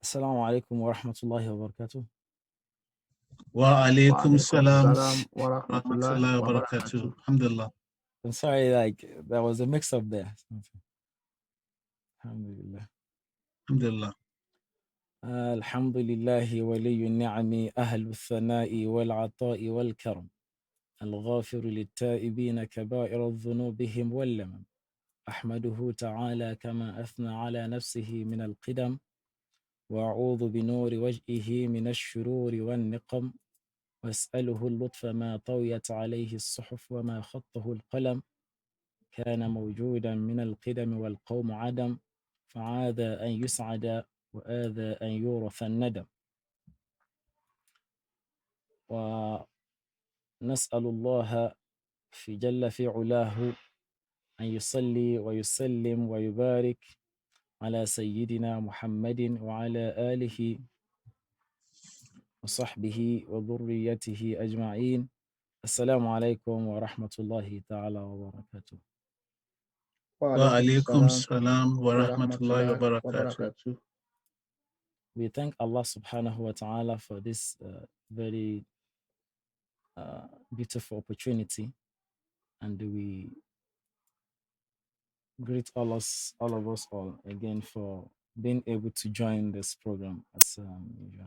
Assalamu alaikum wa rahmatullahi wa barakatuh. Wa alaikum salam wa wa rahmatullahi wa barakatuh. Alhamdulillah. I'm sorry, like there was a mix-up there. Alhamdulillah. Alhamdulillah. الحمد لله ولي النعم أهل الثناء والعطاء والكرم الغافر للتائبين كبائر الذنوبهم واللمم أحمده تعالى كما أثنى على نفسه من القدم وأعوذ بنور وجهه من الشرور والنقم وأسأله اللطف ما طويت عليه الصحف وما خطه القلم كان موجودا من القدم والقوم عدم فعاد أن يسعد وآذى أن يورث الندم ونسأل الله في جل في علاه أن يصلي ويسلم ويبارك على سيدنا محمد وعلى آله وصحبه وذريته أجمعين. السلام عليكم ورحمة الله تعالى وبركاته. Wa alaikum salam wa rahmatullahi wa barakatuh. We thank Allah subhanahu wa ta'ala for this very beautiful opportunity, and we greet all of us all again for being able to join this program as usual.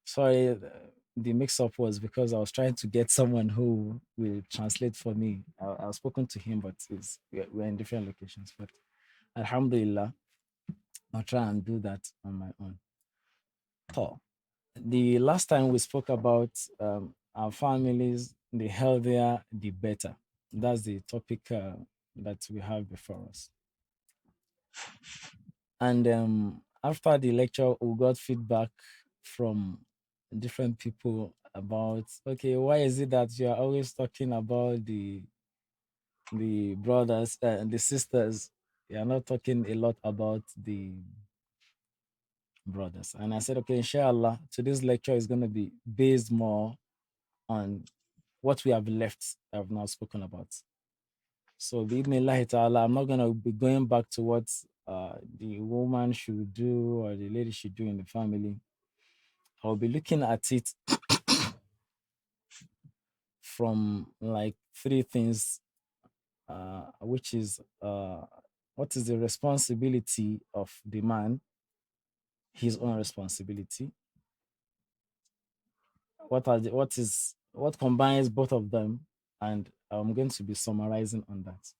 Sorry, the mix-up was because I was trying to get someone who will translate for me. I've spoken to him, but we're in different locations. But alhamdulillah, I'll try and do that on my own. So, the last time we spoke about our families, the healthier, the better. That's the topic that we have before us. And after the lecture, we got feedback from different people about, okay, why is it that you are always talking about the brothers and the sisters? You are not talking a lot about the brothers. And I said, okay, inshallah, today's lecture is going to be based more on what we have left, I've now spoken about. So, bi'idhnillahi ta'ala, I'm not going to be going back to what the woman should do or the lady should do in the family. I'll be looking at it from like three things, which is what is the responsibility of the man, his own responsibility. What combines both of them, and I'm going to be summarizing on that.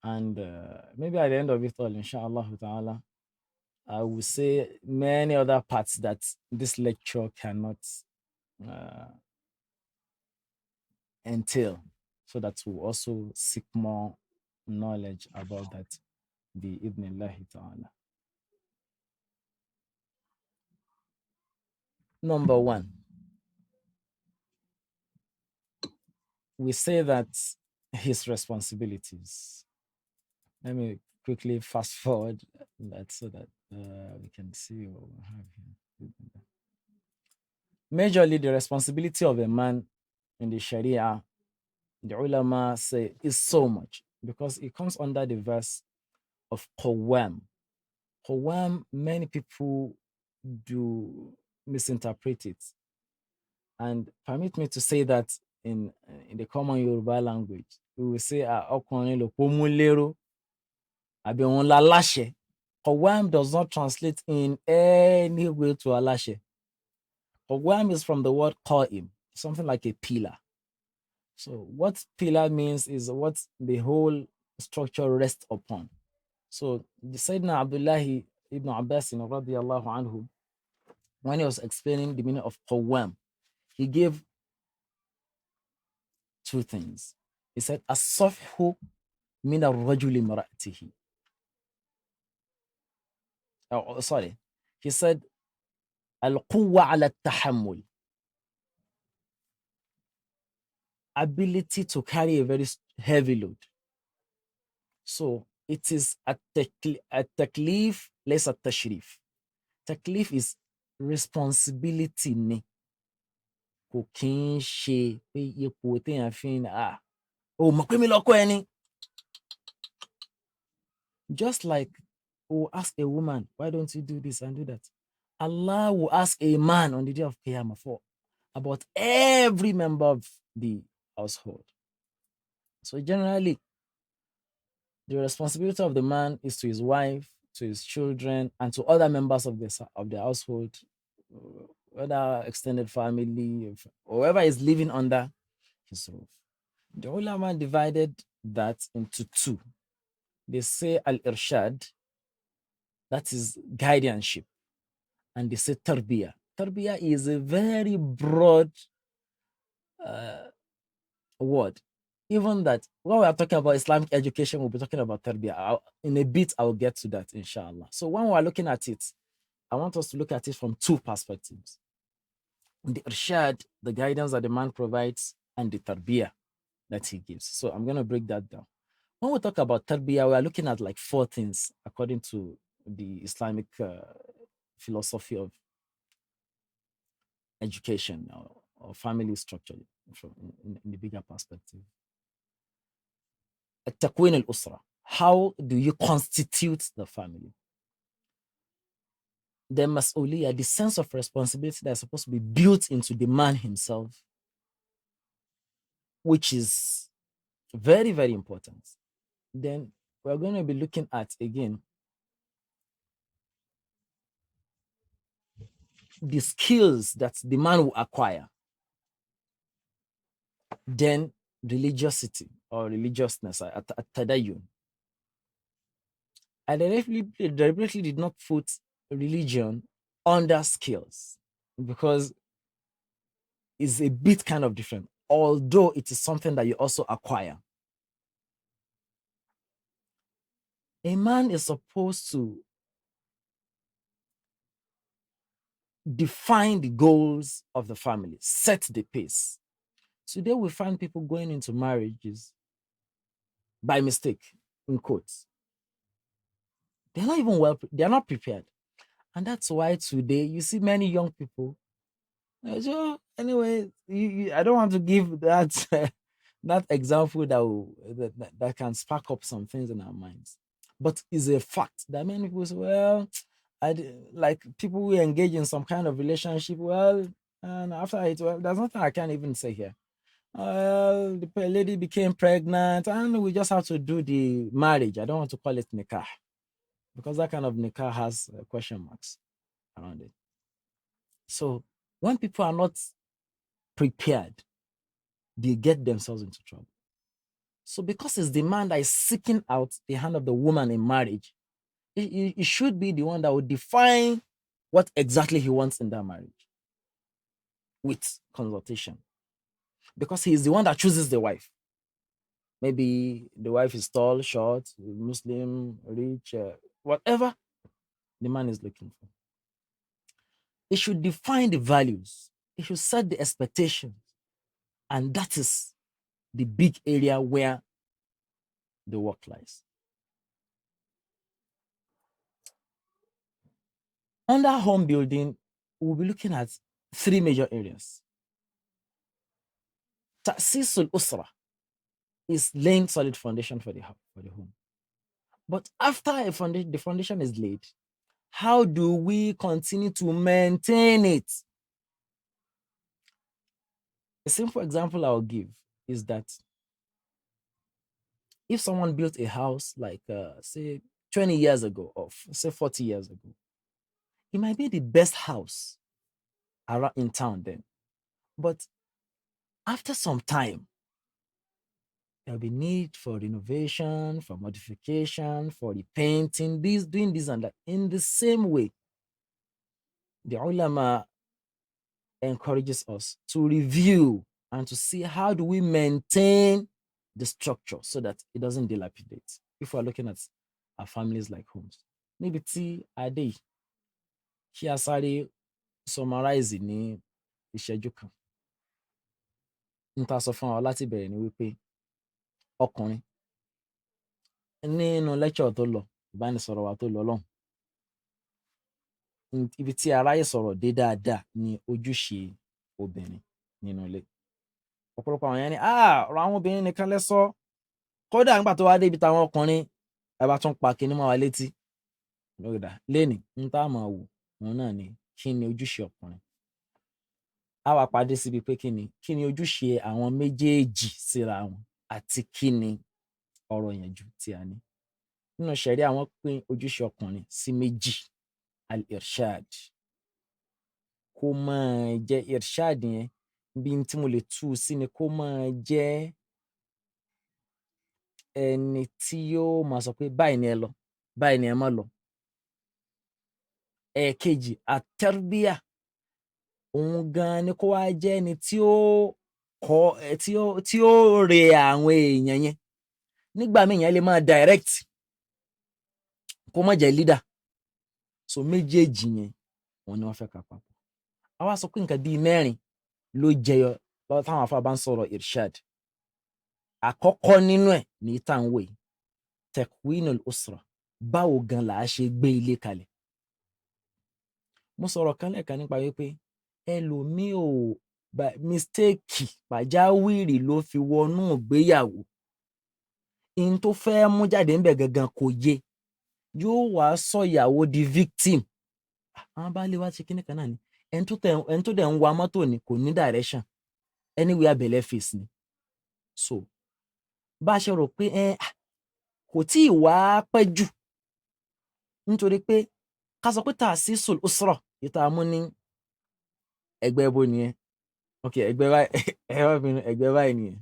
And maybe at the end of it all, inshallah ta'ala, I will say many other parts that this lecture cannot entail, so that we'll also seek more knowledge about that bi-idhnillahi ta'ala. Number one, we say that his responsibilities. Let me quickly fast forward that so that we can see what we have here. Majorly, the responsibility of a man in the Sharia, the ulama say, is so much because it comes under the verse of Qawwam. Qawwam, many people do misinterpret it. And permit me to say that in the common Yoruba language, we will say, ọkùnrin ló pọ́nmú lérò, àbí òun láláṣẹ. Qawwam does not translate in any way to aláṣẹ. Qawwam is from the word qa'im, something like a pillar. So what pillar means is what the whole structure rests upon. So the Sayyidina Abdullahi ibn Abbas radiyallahu anhu, when he was explaining the meaning of qawwam, he gave two things. He said, as-safhu min ar-rajuli mar'atihi. Oh, sorry. He said, al-quwwa ala tahammul. Ability to carry a very heavy load. So it is a taklif, less a tashrif. Taklif is responsibility ni. Kò kí ń ṣe pé ipò téèyàn fi ń mọ̀ pé mi lọ́kọ ẹni. Just like ask a woman, why don't you do this and do that? Allah will ask a man on the day of Qiyamah for about every member of the household. So generally, the responsibility of the man is to his wife, to his children, and to other members of the household, whether extended family or whoever is living under his roof. The ulama divided that into two. They say al-irshad, that is guardianship, and they say tarbiyah. Tarbiyah is a very broad word. Even that, when we are talking about Islamic education, we'll be talking about tarbiyah. In a bit, I'll get to that, inshallah. So when we're looking at it, I want us to look at it from two perspectives. The irshad, the guidance that the man provides, and the tarbiyah that he gives. So I'm going to break that down. When we talk about tarbiyah, we are looking at like four things according to the Islamic philosophy of education or family structure from in the bigger perspective. التكوين الأسرة. How do you constitute the family? The mas'uliyah, the sense of responsibility that is supposed to be built into the man himself, which is very, very important. Then we're going to be looking at, again, the skills that the man will acquire. Then religiosity or religiousness, at-tadayyun. I deliberately did not put religion under skills because it's a bit kind of different, although it is something that you also acquire. A man is supposed to define the goals of the family, set the pace. Today we find people going into marriages by mistake, in quotes. They're not even they're not prepared. And that's why today you see many young people. So anyway, I don't want to give that that example that can spark up some things in our minds, but it's a fact that many people say, well, like people who engage in some kind of relationship, well, and after it, well, there's nothing I can even say here. Well, the lady became pregnant, and we just have to do the marriage. I don't want to call it nikah because that kind of nikah has question marks around it. So when people are not prepared, they get themselves into trouble. So because it's the man that is seeking out the hand of the woman in marriage, it should be the one that will define what exactly he wants in that marriage with consultation. Because he is the one that chooses the wife. Maybe the wife is tall, short, Muslim, rich, whatever the man is looking for. It should define the values. It should set the expectations. And that is the big area where the work lies. Under home building, we'll be looking at three major areas. Ta'sisul usra is laying solid foundation for the home. But after the foundation is laid, how do we continue to maintain it? A simple example I'll give is that if someone built a house like, say, 20 years ago or say 40 years ago, it might be the best house around in town then. But after some time, there'll be need for renovation, for modification, for repainting, doing this and that. In the same way, the ulama encourages us to review and to see how do we maintain the structure so that it doesn't dilapidate. If we're looking at our families like homes, maybe Ade, kí a sáré summarize ní ìṣẹ́jú kan. N ta sọ fún wa láti bẹ̀rẹ̀ ni wípé ọkùnrin nínú lecture tó lọ, ìbánisọ̀rọ̀ wa tó lọ lọ́hùn, ibi tí aráyè sọ̀rọ̀ dé dáadáa ni ojúṣe obìnrin nínú ilé. Ọ̀pọ̀lọpọ̀ àwọn yẹn ni ọ̀rọ̀ àwọn obìnrin nìkan lẹ sọ, kódà nígbà tó wá débi táwọn ọkùnrin ẹ bá tún pa kinní mọ́ wa létí. Lóòdà lénìí ń tá máa wò òun náà ni kí ni ojúṣe ọkùnrin. A wá pàdé síbi pé kí ni ojúṣe àwọn méjèèjì síra wọn àti kí ni ọ̀rọ̀ ìyànjú tí a ní. Nínú ṣẹ̀rí àwọn pín ojúṣe ọkùnrin sí méjì. Al-irshad, kó máa jẹ́ irshad yẹn bí tí mo lè tú sí ni kó máa jẹ́ ẹni tí yóò máa sọ pé báyìí ni ẹ lọ, báyìí ni ẹ má lọ. Ẹ̀ẹ̀kejì, àtẹ́rbíyà, òun gan ni kó wá jẹ́ ẹni tí ó rè àwọn èèyàn yẹn. Nígbà míì yẹn lè máa direct kó má jẹ́ leader. So méjèèjì yẹn wọn ni wọ́n fẹ́ ká papọ̀. A wá sọ pé nǹkan bíi 4 ló jẹyọ lọ́wọ́ táwọn afá bá ń sọ̀rọ̀ irshad. Àkọ́kọ́ nínú ẹ̀ ní táwọn wò yìí, takwinul usra, báwo gan là á ṣe gbé ilé kalẹ̀. Mo sọ̀rọ̀ kan lẹ́ẹ̀kan nípa wípé ẹlòmíì ò mistake pàjáwìrì ló fi wọnú ìgbéyàwó. In tó fẹ́ mú jáde ńbẹ̀ gangan kò yé, yóò wá sọ ìyàwó di victim. Àwọn baálé wa ṣe kíní kan náà ni ẹni tó dẹ̀ ń wa mọ́tò ni kò ní direction, anywhere bẹ̀lẹ̀ face ni. So bá a ṣe rò pé kò tí ì wá pẹ́ jù, nítorí pé ká sọ pé ta'sisul usra ìta mú ní ẹgbẹ́ bó nìyẹn, ok ẹgbẹ́ báyìí nìyẹn,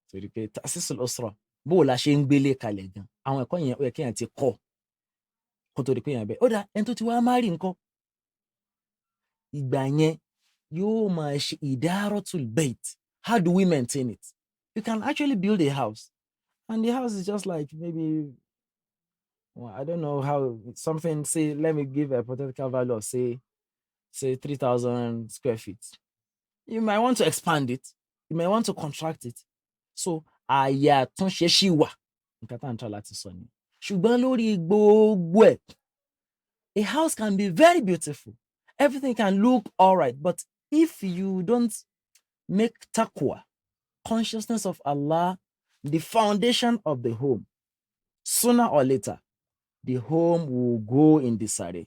torí pé ta'sisul usra bó la ṣe ń gbélé kalẹ̀ gan, àwọn ẹ̀kọ́ yẹn ó yẹ kéèyàn ti kọ́ kó tó di pé èèyàn bẹ́ẹ̀. Ó dà ẹni tó ti wá márì nǹkan, ìgbà yẹn yóò máa ṣe idaratul bait. How do we maintain it? You can actually build a house and the house is just like maybe, well, I don't know how, something, say, let me give a hypothetical value of say 3,000 square feet. You might want to expand it. You might want to contract it. So, àyè àtúnṣe ṣì wà. Nǹkan tá à ń tọ́ láti sọ ni. Ṣùgbọ́n lórí gbogbo ẹ̀, a house can be very beautiful. Everything can look all right. But if you don't make taqwa, consciousness of Allah, the foundation of the home, sooner or later, the home will go in disarray.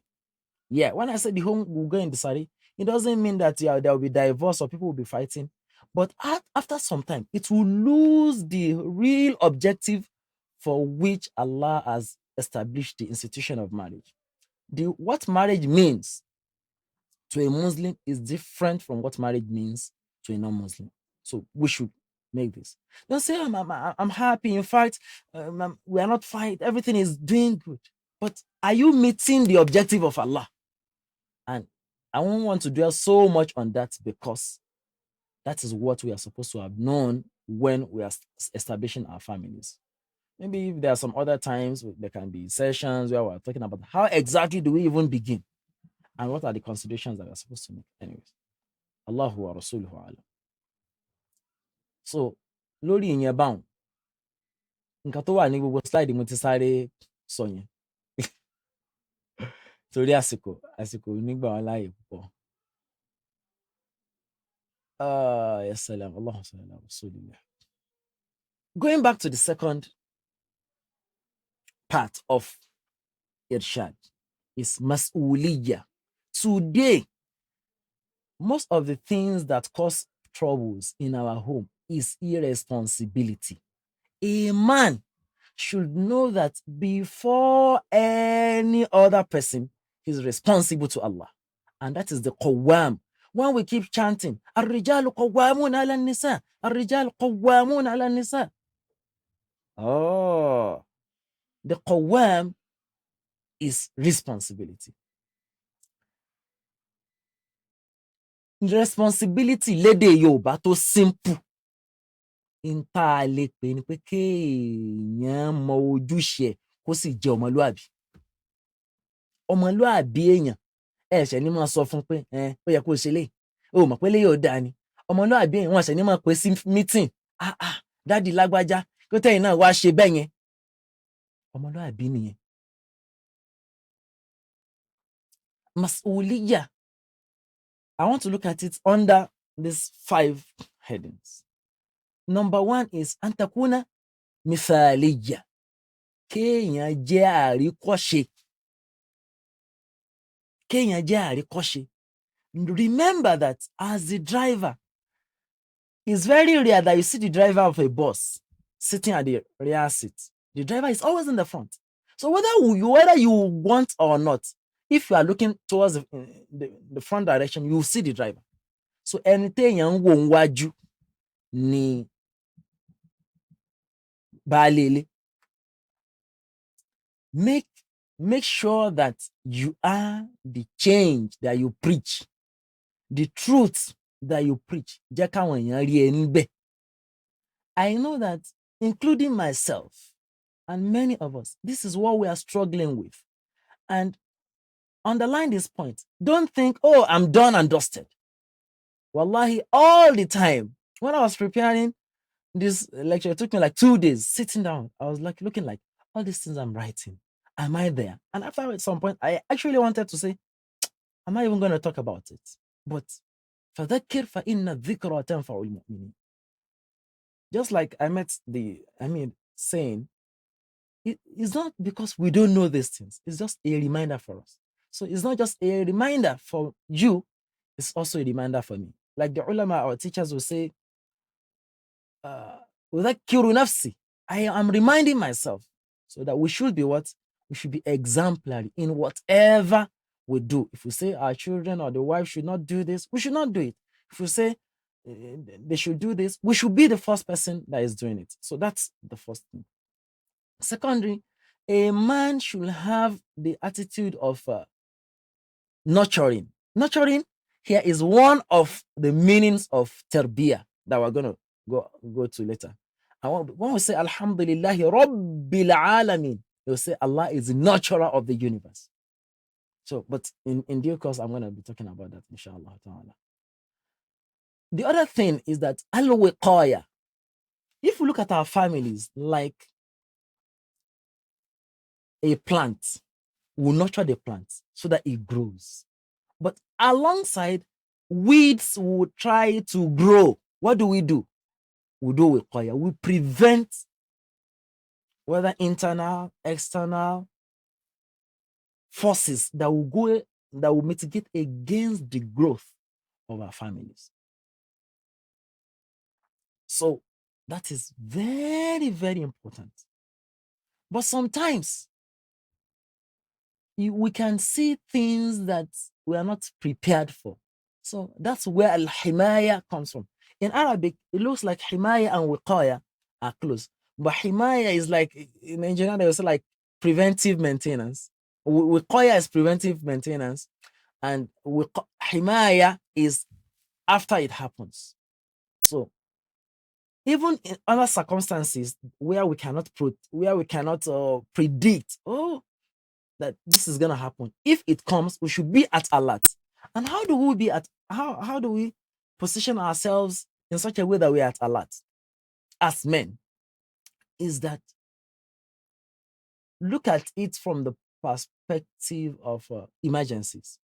Yeah, when I say the home will go in disarray, it doesn't mean that there will be divorce or people will be fighting. But after some time, it will lose the real objective for which Allah has established the institution of marriage. What marriage means to a Muslim is different from what marriage means to a non-Muslim. So we should make this. Don't say, I'm happy. In fact, we are not fighting. Everything is doing good. But are you meeting the objective of Allah? And I won't want to dwell so much on that because that is what we are supposed to have known when we are establishing our families. Maybe if there are some other times, there can be sessions where we're talking about how exactly do we even begin and what are the considerations that we're supposed to make. Anyways, Allahu wa rasuluhu alam. So, lórí ìyẹn báwọn, nǹkan tó wà ní gbogbo slide mo ti sáré sọ yẹn. Torí àsìkò nígbà wọn láàyè púpọ̀. Yes, salam. Allahu sallam ala rasulillah. Going back to the second part of irshad is mas'uliyya. Today, most of the things that cause troubles in our home is irresponsibility. A man should know that before any other person, he's responsible to Allah. And that is the qawwam. When we keep chanting, Ar-rijalu qawwamun ala nisa, Ar-rijalu qawwamun ala nisa. Oh, the qawwam is responsibility. Responsibility lédè Yorùbá tó simple. In tá a lè pè ní pé kéèyàn mọ ojúṣe kó sì jẹ́ ọmọlúàbí. Ọmọlúàbí èèyàn ẹ̀ṣẹ̀ ní máa sọ fún pé ó yẹ kó ṣe léyìí. O mọ̀ pé léyìí ò dáa ni. Ọmọlúàbí èèyàn wọ́n ṣẹ̀ ní máa pè sí meeting. Dádì lágbájá kó tẹ̀yìn náà wá ṣe bẹ́ẹ̀ yẹn. Ọmọlúàbí nìyẹn. Mas'uliyya. I want to look at it under these 5 headings. Number 1 is antakuna mithaliyya. Kéèyàn jẹ́ àríkọ́ṣe. kéèyàn jẹ́ àríkọ́ṣe. Remember that as the driver, it's very rare that you see the driver of a bus sitting at the rear seat. The driver is always in the front. So whether you want or not, if you are looking towards the front direction, you will see the driver. So ẹni téèyàn ń wò níwájú ni baálé ilé. Make sure that you are the change that you preach, the truth that you preach. Jẹ́ káwọn èèyàn rí ẹ níbẹ̀. I know that, including myself and many of us, this is what we are struggling with. And underline this point. Don't think, oh, I'm done and dusted. Wallahi, all the time. When I was preparing this lecture, it took me like 2 days sitting down. I was like looking like all these things I'm writing. Am I there? And after at some point, I actually wanted to say, am I even going to talk about it? But فَذَكِّرْ فَإِنَّ الذِّكْرَ تَنْفَعُ الْمُؤْمِنِينَ. Just like saying, it's not because we don't know these things. It's just a reminder for us. So it's not just a reminder for you, it's also a reminder for me. Like the ulama or teachers will say, أُذَكِّرُ نَفْسِي. I am reminding myself so that we should be what? We should be exemplary in whatever we do. If we say our children or the wife should not do this, we should not do it. If we say they should do this, we should be the first person that is doing it. So that's the first thing. Secondly, a man should have the attitude of nurturing. Nurturing here is one of the meanings of tarbiyah that we're going to go to later. And when we say Alhamdulillahi Rabbil Alameen, we'll say Allah is the nurturer of the universe. So, but in due course, I'm going to be talking about that, inshallah ta'ala. The other thing is that al-wiqaya. If we look at our families like a plant, we nurture the plant so that it grows. But alongside, weeds will try to grow. What do? We do wiqaya. We prevent whether internal, external forces that will mitigate against the growth of our families. So that is very, very important. But sometimes we can see things that we are not prepared for. So that's where al-himaya comes from. In Arabic, it looks like himaya and wiqaya are close. But himaya is like, in engineering, they say like preventive maintenance. Wiqaya is preventive maintenance. And himaya is after it happens. So even in other circumstances where we cannot predict, that this is gonna happen. If it comes, we should be at alert. And how do we position ourselves in such a way that we are at alert as men? Is that look at it from the perspective of emergencies.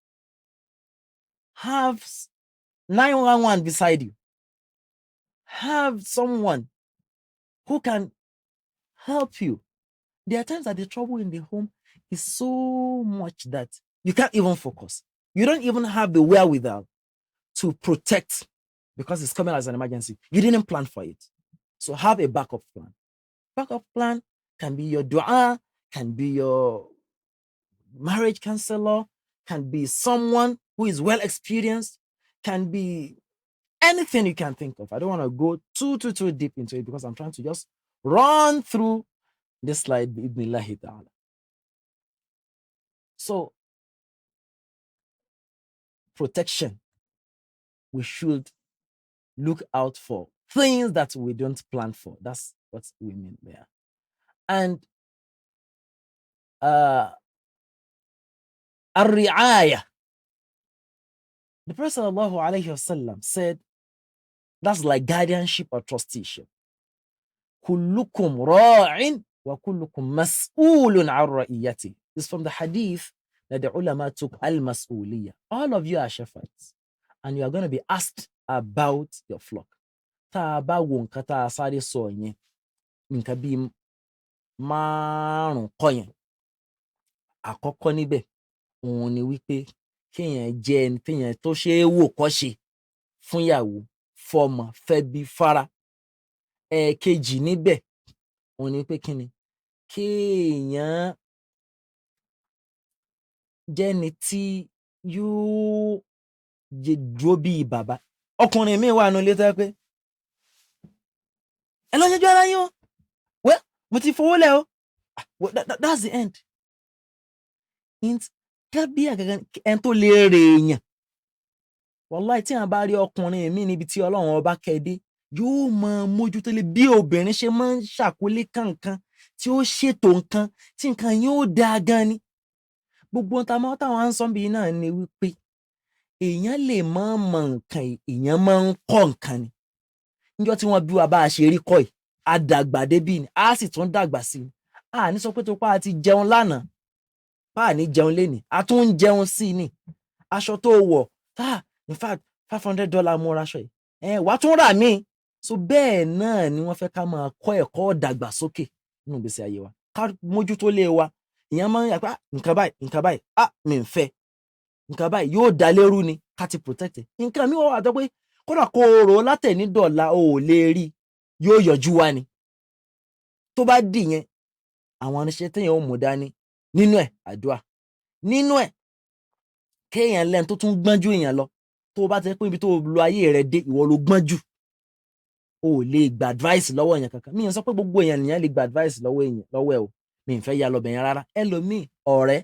Have 911 beside you. Have someone who can help you. There are times that the trouble in the home is so much that you can't even focus. You don't even have the wherewithal to protect because it's coming as an emergency. You didn't plan for it. So have a backup plan. Backup plan can be your dua, can be your marriage counselor, can be someone who is well experienced, can be anything you can think of. I don't want to go too deep into it because I'm trying to just run through this slide. So, protection. We should look out for things that we don't plan for. That's what we mean there. And الرعاية. The Prophet ﷺ said that's like guardianship or trusteeship. كلكم راع وكلكم مسؤول عن رعيته. It's from the hadith that the ulama took al-mas'uliyah. All of you are shepherds and you are going to be asked about your flock. Tá a bá wo nǹkan tá a sáré sọ yẹn, nǹkan bíi márùn-ún kọ́ yẹn. Àkọ́kọ́ níbẹ̀, òun ni wípé kéèyàn jẹ́ ẹni téèyàn tó ṣe é wò kọ́ṣe fún ìyàwó, fọmọ, fẹ́bí, fárá. Ẹ̀ẹ̀kejì níbẹ̀ òun ni pé kíni, kéèyàn jẹ́ni tí yóò dúró bíi bàbá. Ọkùnrin míì wà nínú ilé tó jẹ́ pé ẹ lọ yanjú ara yín o, well mo ti fowó lẹ̀ o, that's the end. Tábíà gangan ẹni tó lè rè èèyàn, wàláì tí àwọn bá rí ọkùnrin míì níbi tí Ọlọ́run ọba kẹ́dé, yóò máa mójútó lé bí obìnrin ṣe máa ń ṣàkólé kankan tí ó ṣètò nǹkan tí nǹkan yóò dáa gan ni. Gbogbo táwọn ń sọ bíi náà ni wípé èèyàn lè máa mọ nǹkan, èèyàn máa ń kọ́ nǹkan ni. Níjọ́ tí wọ́n bí wa bá a ṣe rí kọ́ yìí, a dàgbà débí ni, a sì tún dàgbà sí i. A ní sọ pé tó pa àti jẹun lánàá, bá a ní jẹun lénìí, a tún ń jẹun sí i ni. Aṣọ tó wọ̀, in fact $500 mo raṣọ yìí, wàá tún rà míì. So bẹ́ẹ̀ náà ni wọ́n fẹ́ ká máa kọ́ ẹ̀kọ́ dàgbàsókè nínú ìgbésí ayé wa, ká mójútó lé wa. Ìyẹn máa ń yà pé nǹkan báyìí mi ń fẹ́, nǹkan báyìí yóò dá lérú ni, ká ti protect ẹ̀. Nǹkan mi wà tó pé kódà kó o rò ó látẹ̀ní dọ̀la o ò lè rí, yóò yọjú wá ni. Tó bá dì yẹn, àwọn irinṣẹ́ téèyàn ó mú dání, nínú ẹ̀ àdúrà, nínú ẹ̀ kéèyàn lẹ́nu tó tún gbọ́n ju èèyàn lọ. Tó o bá ti pé ibi tó lo ayé rẹ dé, ìwọ ló gbọ́n jù, o ò lè gba advice lọ́wọ́ èèyàn kankan. Mi ò sọ pé gbogbo èèyàn nìyẹn lè gba advice lọ́wọ́ ẹ̀ o, mi ò fẹ́ ya lọ bẹ̀yẹn rárá. Ẹlòmíì ọ̀rẹ́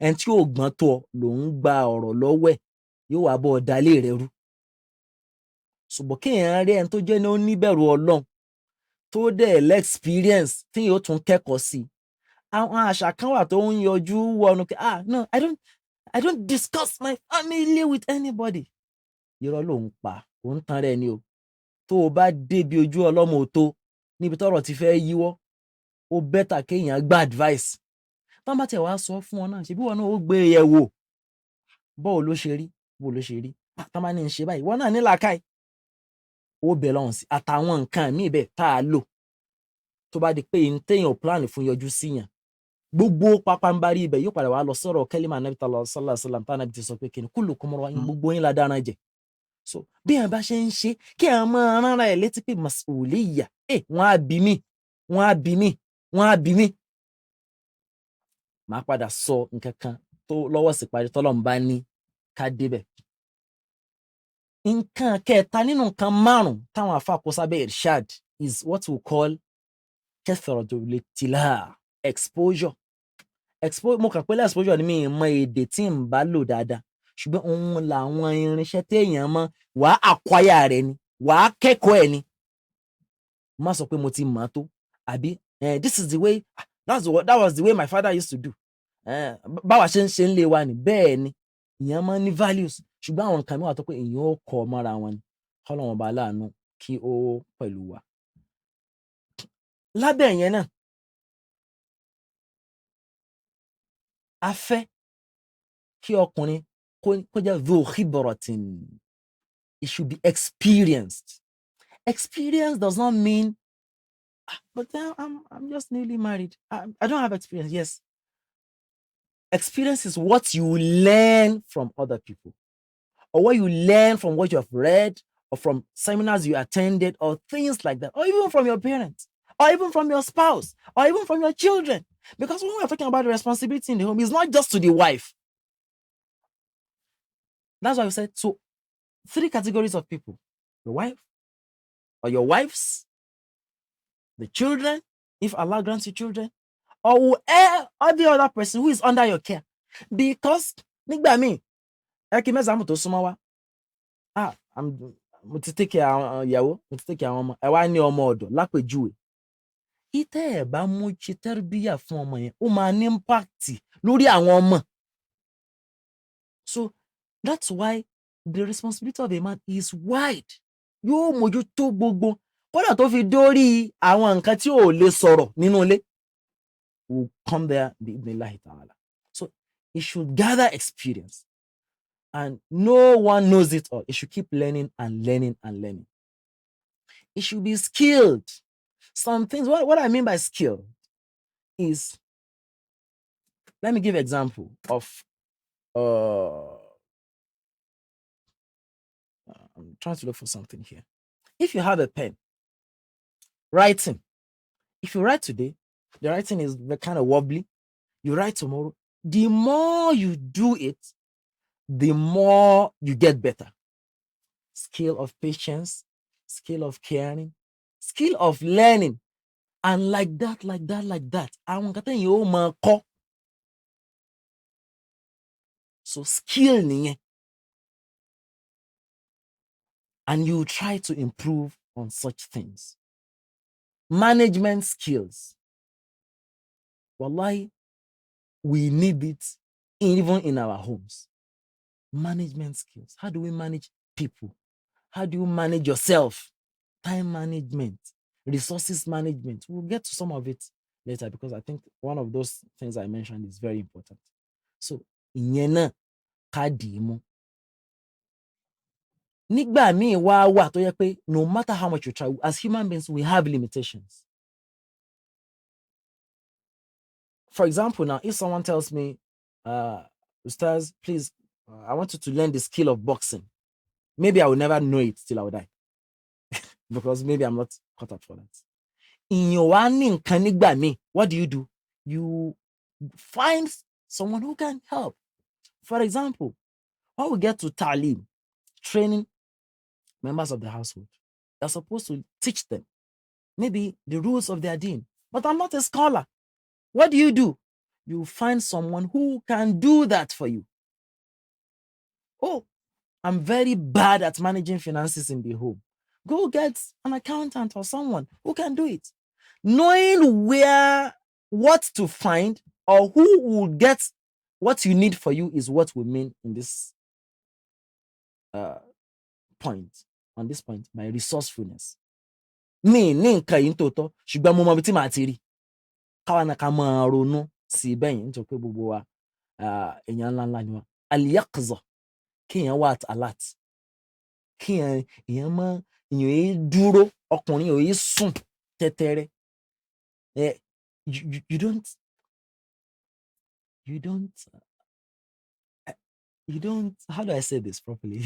ẹni tí ò gbọ́n tó ọ lòún gba ọ̀rọ̀ lọ́wọ́ ẹ̀, yóò wá bọ́ ọ dalé rẹ rú. Ṣùgbọ́n kéèyàn rí ẹni tó jẹ́ ní ó níbẹ̀rù Ọlọ́run, tó dẹ̀ l'experience tí yóò tún kẹ́kọ̀ọ́ sí i. Àwọn àṣà kan wà tó ń yọjú wọnú pé no, I don't discuss my family with anybody. Irọ́ ló ń pa, ò ń tan rẹ̀ ni o. Tó o bá débi ojú ọlọ́mọ òtó níbi tọ́rọ̀ ti fẹ́ yíwọ́, ó bẹ́tà kéèyàn gba advice. Tán bá tiẹ̀ wá sọ fún ọ náà, ṣebí ìwọ náà ó gbé e yẹ̀ wò. Báwo ló ṣe rí? Tán bá ní ń ṣe báyìí, ìwọ náà ní làákàyè. Ó bẹ̀ lọ́hùn sí àtàwọn nǹkan míì bẹ́ẹ̀ tá a lò. Tó bá di pé téèyàn plan fún yọjú síyàn, gbogbo pápánbárí ibẹ̀ yóò padà wá lọ sọ̀rọ̀ kẹ́límà Ànábì sallallahu alaihi wasallam tá Ànábì ti sọ pé kíni kullukum ra'in, gbogbo yín la dáran jẹ. So bí èèyàn bá ṣe ń ṣe, kí èèyàn máa rán ara ẹ̀ létí pé mas'uliyya, wọ́n á bí mi. Màá padà sọ nǹkan kan tó lọ́wọ́ sí parí tọ́lọ́run bá ní ká débẹ̀. Nǹkan kẹta nínú nǹkan márùn-ún táwọn àfáà kó sábẹ́ irshad is what we call kathratul ittila', exposure. Mo kàn pé exposure ni mi mọ èdè tí n bá lò dáadáa, ṣùgbọ́n òun làwọn irinṣẹ́ téèyàn mọ̀ wàá acquire rẹ̀ ni, wàá kẹ́kọ̀ọ́ ẹ̀ ni. Má sọ pé mo ti mọ̀ tó, àbí this is the way, that was the way my father used to do. Báwa ṣe ń lé wa ni, bẹ́ẹ̀ ni ìyẹn máa ń ní values, ṣùgbọ́n àwọn nǹkan mi wà tó pé èèyàn ó kọ́ mọ́ra wọn ni. K'Ọlọ́run ọba aláàánú kí ó pẹ̀lú wa. Lábẹ́ ìyẹn náà, a fẹ́ kí ọkùnrin kó jẹ́ dhu khibratin. It should be experienced. Experience does not mean, but I'm just newly married. I don't have experience. Yes. Experience is what you learn from other people, or what you learn from what you have read, or from seminars you attended, or things like that, or even from your parents, or even from your spouse, or even from your children. Because when we're talking about the responsibility in the home, it's not just to the wife. That's why we said, so 3 categories of people: the wife, or your wives, the children, if Allah grants you children, or the other person who is under your care. Because nígbà míì, kí mẹ́sàn-án tó súnmọ́ wa, mo ti take care àwọn ìyàwó, mo ti take care àwọn ọmọ, ẹ wá ní ọmọ ọ̀dọ̀ lápèjúwe. Ìtẹ́ ẹ̀ bá mú ṣe tẹ́rbíyà fún ọmọ yẹn, ó máa ní impact lórí àwọn ọmọ. So that's why the responsibility of a man is wide. Yóò mójútó gbogbo, kódà tó fi dórí àwọn nǹkan tí ò lè sọ̀rọ̀ nínú ilé. We'll come there bi'idhnillahi ta'ala. So he should gather experience, and no one knows it all. He should keep learning and learning and learning. He should be skilled. Some things, what I mean by skill is, let me give example of I'm trying to look for something here. If you have a pen, writing. If you write today, the writing is kind of wobbly. You write tomorrow. The more you do it, the more you get better. Skill of patience, skill of caring, skill of learning. And like that. Àwọn nǹkan tẹ́yìn ó máa kọ́. So skill nìyẹn. And you try to improve on such things. Management skills. Wallahi, we need it even in our homes. Management skills. How do we manage people? How do you manage yourself? Time management, resources management. We'll get to some of it later because I think one of those things I mentioned is very important. So, ìyẹn náà ká dì í mú. Nígbà míì wà tó yẹ pé no matter how much you try, as human beings, we have limitations. For example, now, if someone tells me, Ustaz, please, I want you to learn the skill of boxing. Maybe I will never know it till I will die. Because maybe I'm not cut up for that. In your one what do? You find someone who can help. For example, when we get to ta'lim, training members of the household, you're supposed to teach them maybe the rules of their deen. But I'm not a scholar. What do? You find someone who can do that for you. Oh, I'm very bad at managing finances in the home. Go get an accountant or someone who can do it. Knowing what to find or who will get what you need for you is what we mean in this point. On this point, my resourcefulness. Mi ní nǹkan yìí tó tọ́, ṣùgbọ́n mo mọ ibi tí màá ti rí. Káwa náà ká máa ronú sí bẹ́yìn nítorí pé gbogbo wa èèyàn ńláńlá ni wa. Al-yaqza, kéèyàn wà at alert. Kéèyàn èèyàn dúró, ọkùnrin ò yé sùn tẹ́tẹ́rẹ́. You don't, how do I say this properly?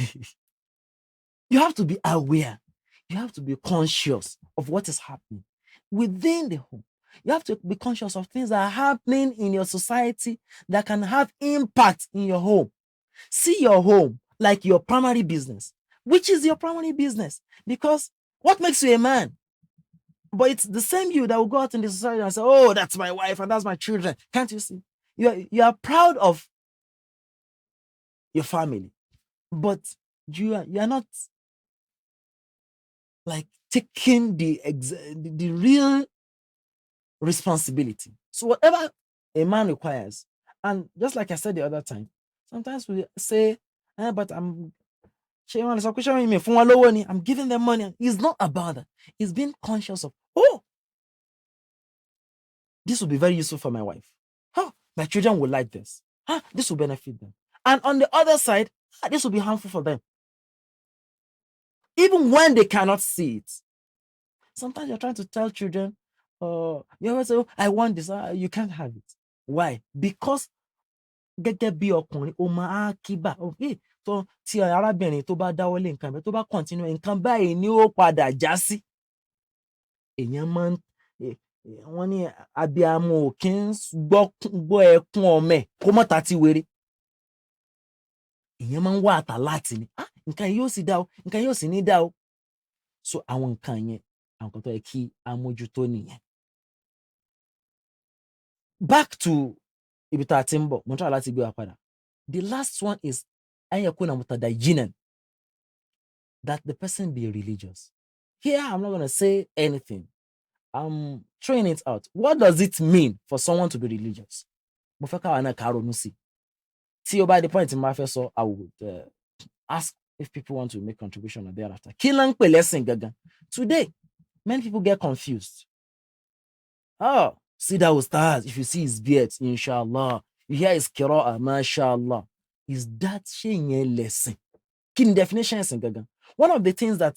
You have to be aware. You have to be conscious of what is happening within the home. You have to be conscious of things that are happening in your society that can have impact in your home. See your home like your primary business. Which is your primary business? Because what makes you a man? But it's the same you that will go out in the society and say, oh, that's my wife and that's my children. Can't you see? You are proud of your family, but you are not like taking the real responsibility. So whatever a man requires, and just like I said the other time, sometimes we say, but I'm giving them money. It's not about that. It's being conscious of, oh, this will be very useful for my wife. My children will like this. This will benefit them. And on the other side, this will be harmful for them. Even when they cannot see it. Sometimes you're trying to tell children, you always say, oh, I want this. You can't have it. Why? Because gẹ́gẹ́ bí ọkùnrin, ó máa kíbà. Okay, tó tí arábìnrin tó bá dáwọ́lé nǹkan bẹ́ẹ̀ tó bá continue nǹkan báyìí ni ó padà já sí. Èèyàn máa ń wọ́n ní abiyamọ ò kí ń gbọ́ ẹkún ọmọ ẹ̀ kó mọ́ ta ti wéré. Èèyàn máa ń wá àtà láti ni. Nǹkan yóò sì dá o, nǹkan yóò sì ní dá o. So àwọn nǹkan yẹn, àwọn nǹkan tó yẹ kí a mójútó nìyẹn. Back to ibi tá a ti ń bọ̀, mo ń try láti gbé wa padà. The last one is ayakuna mutadayyinan, that the person be religious. Here, I'm not going to say anything. I'm throwing it out. What does it mean for someone to be religious? Mo fẹ́ káwa náà ká ronú sí. Tí o bá the point in my first, so I would ask if people want to make contribution or thereafter. Kí ló ń pè lẹ́sìn gangan? Today, many people get confused. Oh, see that ustaz, if you see his beard, inshallah. You hear his qira'ah, mashallah. Is that ṣé lesson? Kí ni definition ẹ̀sìn gangan? One of the things that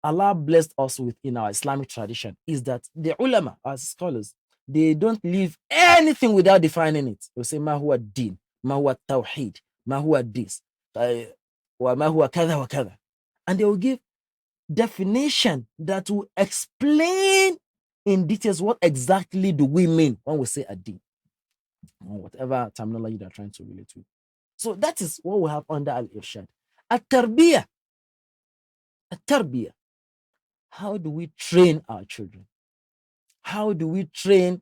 Allah blessed us with in our Islamic tradition is that the ulama, as scholars, they don't leave anything without defining it. They say, ma huwa din, ma huwa tawheed, ma huwa this, wa ma huwa kada wa kada. And they will give definition that will explain in details what exactly do we mean when we say ad-din, or whatever terminology they're trying to relate to. So that is what we have under al-irshad. At-tarbiyah. At-tarbiyah. How do we train our children? How do we train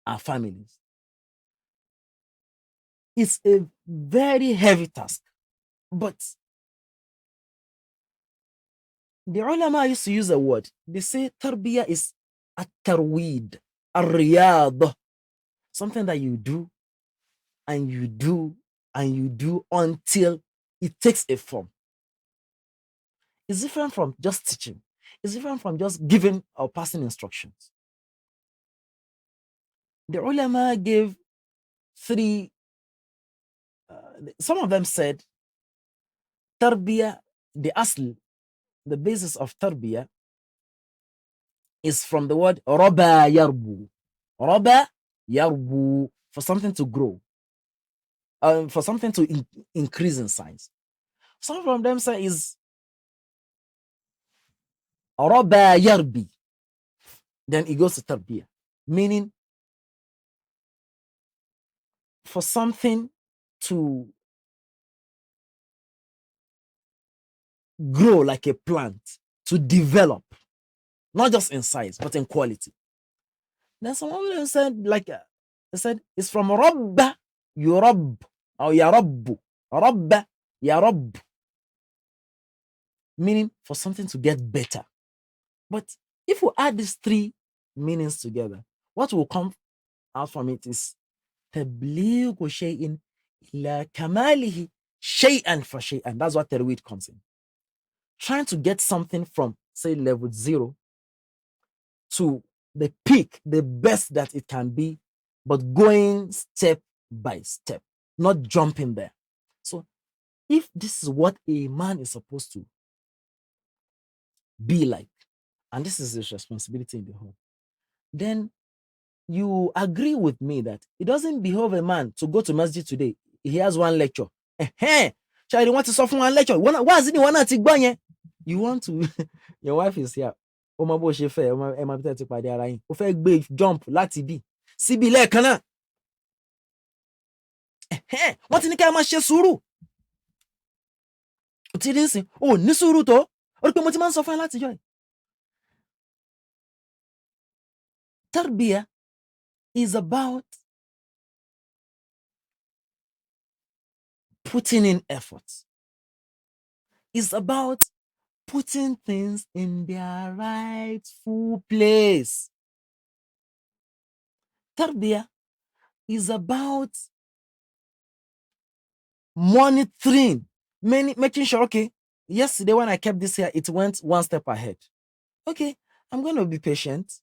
our families? It's a very heavy task, but the ulama used to use a word. They say tarbiyah is at-tarweed, ar-riyad, something that you do and you do and you do until it takes a form. It's different from just teaching. It's different from just giving or passing instructions. The ulama gave three, some of them said, tarbiyah, the asl, the basis of tarbiyah is from the word raba yarbu. Raba yarbu, for something to grow, for something to increase in size. Some of them say is raba yarbi. Then it goes to tarbiyah, meaning for something to grow like a plant, to develop, not just in size, but in quality. Then some of them said, like, they said, it's from rabba yurab, or yarabbu. Rabba yarab, meaning for something to get better. But if we add these three meanings together, what will come out from it is تبليغ شيء إلى كماله شيئا فشيئا. That's what tarweed comes in. Trying to get something from, say, level 0 to the peak, the best that it can be, but going step by step, not jumping there. So if this is what a man is supposed to be like, and this is his responsibility in the home, then you agree with me that it doesn't behove a man to go to masjid today. He has one lecture. Child, want to suffer one lecture. Why is it one at you want to, your wife is here. Jump láti bí síbi lẹ́ẹ̀kan náà. Wọ́n ti ní ká máa ṣe sùúrù. Ti rí nsìn, o ní sùúrù tó. Ó rí pé mo ti máa ń sọ fún ẹ láti jọ́ ẹ̀. Tarbiyah is about putting in effort. It's about putting things in their rightful place. Tarbiyah is about monitoring, making sure, okay, yesterday when I kept this here, it went one step ahead. Okay, I'm going to be patient.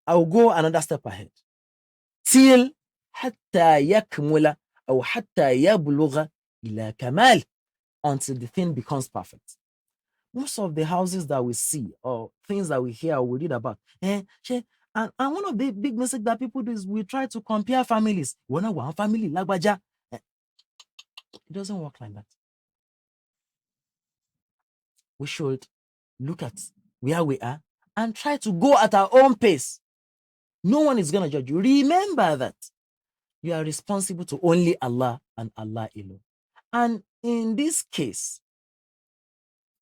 I will go another step ahead. Till حتى يكمل أو حتى يبلغ إلى كمال, until the thing becomes perfect. Most of the houses that we see or things that we hear or we read about, and one of the big mistakes that people do is we try to compare families. One family, lagbaja. It doesn't work like that. We should look at where we are and try to go at our own pace. No one is going to judge you. Remember that you are responsible to only Allah and Allah alone. And in this case,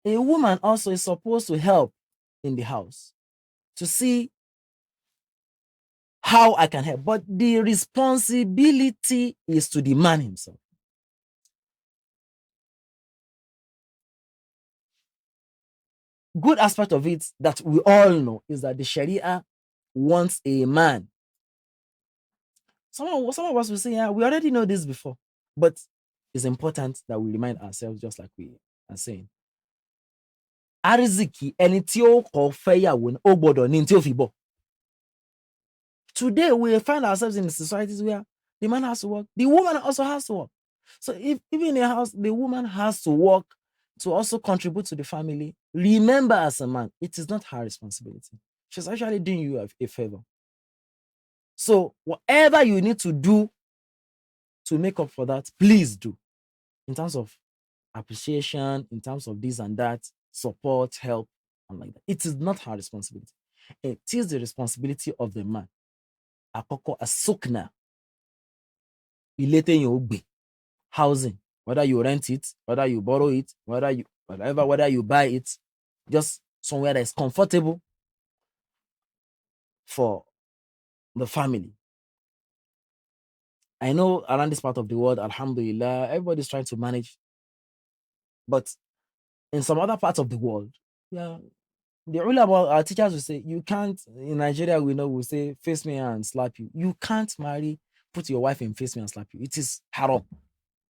a woman also is supposed to help in the house to see how I can help. But the responsibility is to the man himself. Good aspect of it that we all know is that the Sharia wants a man. Some of us will say, yeah, we already know this before. But it's important that we remind ourselves, just like we are saying. Ariziki, ẹni tí ó kọ́ fẹ́yàwó ni ó gbọ́dọ̀ ní tí ó fi bọ̀. Today, we find ourselves in societies where the man has to work, the woman also has to work. So if even in a house, the woman has to work to also contribute to the family, remember as a man, it is not her responsibility. She's actually doing you a favor. So whatever you need to do to make up for that, please do. In terms of appreciation in terms of this and that, support, help, and like that. It is not her responsibility. It is the responsibility of the man. Àkọ́kọ́ asukna, ilé téèyàn ó gbé, housing, whether you rent it, whether you borrow it, whether you buy it, just somewhere that is comfortable for the family. I know around this part of the world, alhamdulillah, everybody's trying to manage. But in some other parts of the world, yeah, the ulama, our teachers will say, you can't, in Nigeria, we know, we'll say, face me and slap you. You can't marry, put your wife in face me and slap you. It is haram.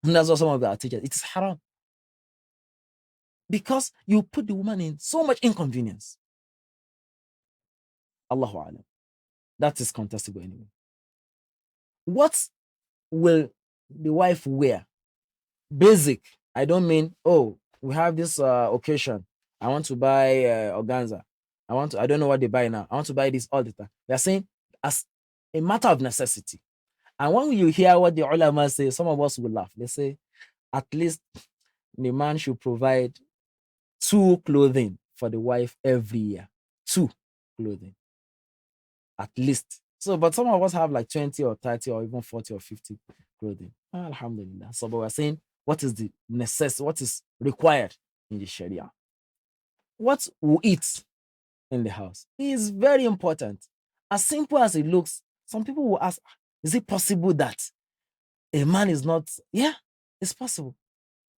And that's what some of our teachers, it is haram. Because you put the woman in so much inconvenience. Allahu Alam. That is contestable anyway. What will the wife wear? Basic. I don't mean, oh, we have this occasion. I want to buy organza. I don't know what they buy now. I want to buy this all the time. They are saying as a matter of necessity. And when you hear what the ulama say, some of us will laugh. They say, at least the man should provide 2 clothing for the wife every year. 2 clothing. At least. So, but some of us have like 20 or 30 or even 40 or 50 clothing. Alhamdulillah. So, but we're saying, what is the necessity? What is required in the Sharia? What we eat in the house is very important. As simple as it looks, some people will ask, is it possible that a man is not? Yeah, it's possible.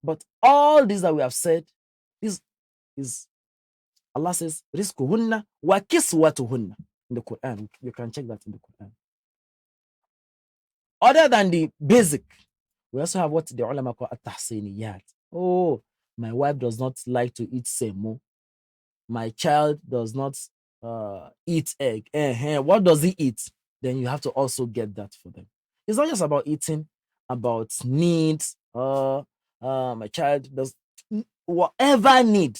But all this that we have said is Allah says, rizquhunna wa kiswatuhunna in the Quran. You can check that in the Quran. Other than the basic, we also have what the ulama call at-tahsiniyat. Oh, my wife does not like to eat semo. My child does not eat egg. What does he eat? Then you have to also get that for them. It's not just about eating, about needs. My child does whatever need.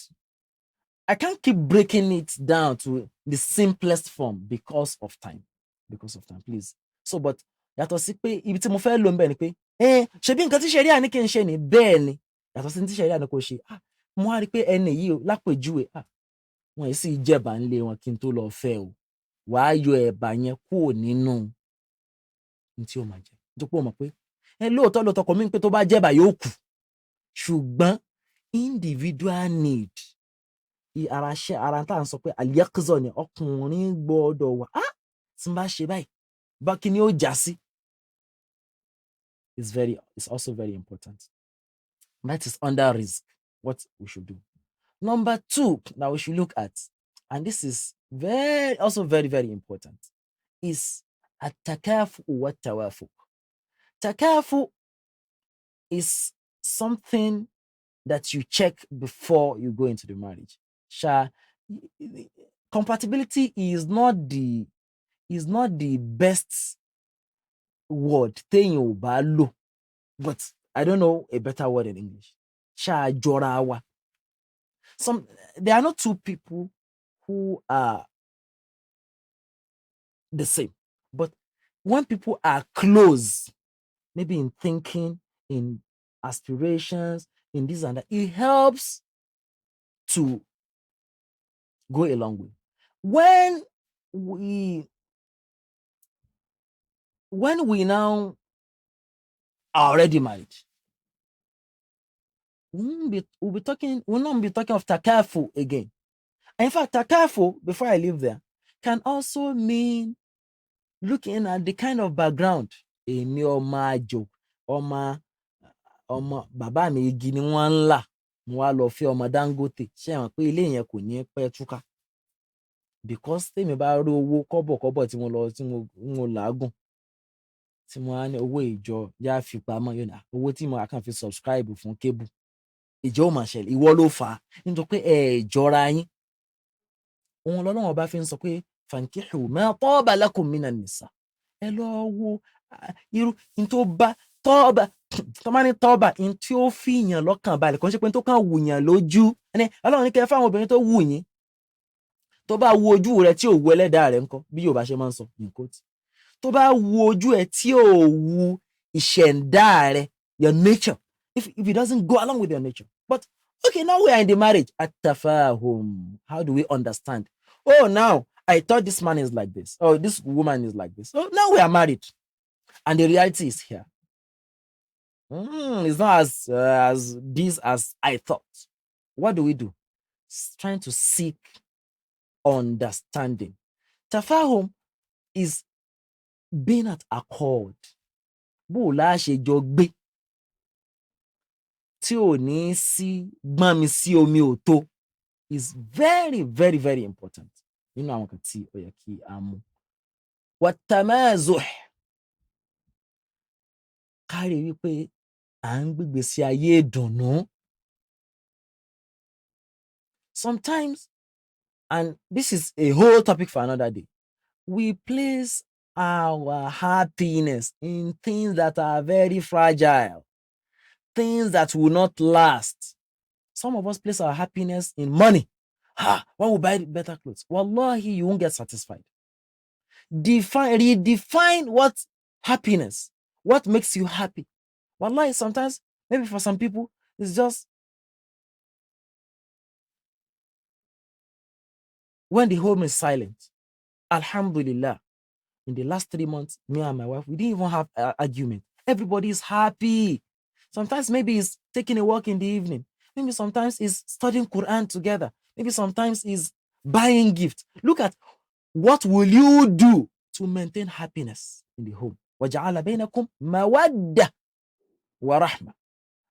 I can't keep breaking it down to the simplest form because of time. Because of time, please. So, but yàtọ̀ sí pé ibi tí mo fẹ́ lò ń bẹ̀ ni pé ṣebí nǹkan tí ṣẹ̀ríà ní kí n ṣe ni bẹ́ẹ̀ ni yàtọ̀ sí tí ṣẹ̀ríà ní kò ṣe mo wá rí pé ẹni yìí lápèjúwe wọn yìí sì jẹ̀bà ńlé wọn kí n tó lọ fẹ́ o wàá yọ ẹ̀bà yẹn kúrò nínú ní tí ó máa jẹ tó pé o mọ̀ pé lóòótọ́ kò mí pé tó bá jẹ̀bà yóò kù ṣùgbọ́n individual need ara tá à ń sọ pé àlíyákùzọ̀ ni ọkùnrin gbọ́dọ̀ wà tí n bá ṣe báyìí bá kí ni ó já sí. It's also very important. That is under risk, what we should do. Number 2, that we should look at, and this is also very, very important, is at-takafu wa tawafuq. Takafu is something that you check before you go into the marriage. Compatibility is not the best word téèyàn ò bá lò, but I don't know a better word in English. Jọra wa. There are not 2 people who are the same, but when people are close, maybe in thinking, in aspirations, in this and that, it helps to go a long way. When we now are already married, we'll not be talking of takafu again. And in fact, takafu, before I leave there, can also mean looking at the kind of background. Èmi ọmọ àjò, ọmọ bàbá mi igi ni wọ́n ń là, mo wá lọ fẹ́ ọmọ Dangote, ṣé ẹ mọ̀ pé ilé yẹn kò ní pẹ́ túká. Because tèmi bá rí owó kọ́bọ̀kọ́bọ̀ tí mo làágùn, tí mo á ní owó ìjọ yá fi pamọ́ yóò ní owó tí mo kàn fi subscribe fún cable. Ìjọ ò máa ṣẹlẹ̀, ìwọ ló fà á nítorí pé jọra yín. Òun lọ́lọ́run bá fi ń sọ pé fankihu ma taba lakum minan nisa. Ẹ lọ wo irú in tó bá tọ́ọ̀bà tó máa ní tọ́ọ̀bà in tí ó fi yàn lọ́kàn balẹ̀ kò ń ṣe pé tó kàn wù yàn lójú. Ọlọ́run ní kẹ́ fáwọn obìnrin tó wù yín. Tó bá wo ojú rẹ tí ò wu ẹlẹ́dàá rẹ ńkọ́, bí Yorùbá ṣe máa ń sọ nǹkan tí. Tó bá wo ojú ẹ tí ò wu ìṣẹ̀dá rẹ, your nature, if it doesn't go along with your nature, But okay, now we are in the marriage. At-tafahum. How do we understand? Oh, now I thought this man is like this. Oh, this woman is like this. So now we are married. And the reality is here. It's not as this as I thought. What do we do? Trying to seek understanding. Tafahum is being at accord. Bó la ṣe jọ gbé tí ò ní sí gbọ́n mi sí omi ò tó is very, very, very important. Nínú àwọn kan tí ó yẹ kí a mú. Wat-tamazuh. Ká rí wípé à ń gbégbèsè ayé ìdùnnú. Sometimes, and this is a whole topic for another day, we place our happiness in things that are very fragile, things that will not last. Some of us place our happiness in money. When we buy better clothes, wallahi, you won't get satisfied. Redefine what happiness, what makes you happy. Wallahi, sometimes, maybe for some people, it's just when the home is silent. Alhamdulillah. In the last 3 months, me and my wife, we didn't even have an argument. Everybody is happy. Sometimes maybe it's taking a walk in the evening. Maybe sometimes it's studying Quran together. Maybe sometimes it's buying gifts. Look at what will you do to maintain happiness in the home. وَجَعَلَ بَيْنَكُمْ مَوَدَّةً وَرَحْمَةً.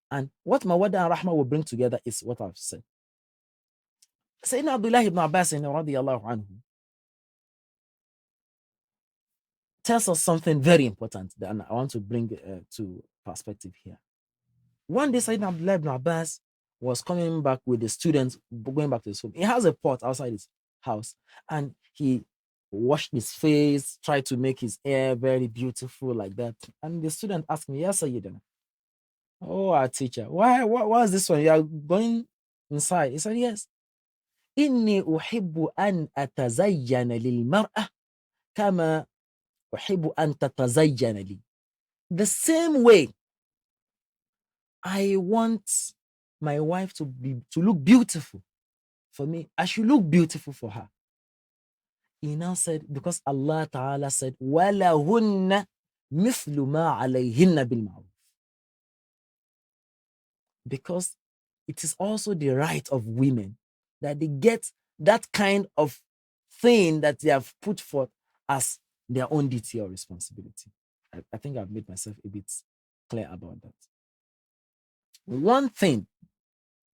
And what mawadda and rahmah will bring together is what I've said. Sayyidina Abdullah ibn Abbas radiyallahu anhu tells us something very important that I want to bring to perspective here. One day, Sayyidina Abdullah ibn Abbas was coming back with the students, going back to his home. He has a pot outside his house, and he washed his face, tried to make his hair very beautiful like that. And the student asked me, "Yes, Sayyidina." "Oh, our teacher, why is this one? You are going inside." He said, "Yes. Inni uhibbu an atazayyana lil mar'ah kama uhibbu an tatazayyana li." The same way I want my wife to look beautiful for me, I should look beautiful for her. He now said, because Allah Ta'ala said, وَلَهُنَّ مِثْلُ مَا عَلَيْهِنَّ بِالْمَعْرُوفِ. Because it is also the right of women that they get that kind of thing that they have put forth as their own duty or responsibility. I think I've made myself a bit clear about that. One thing,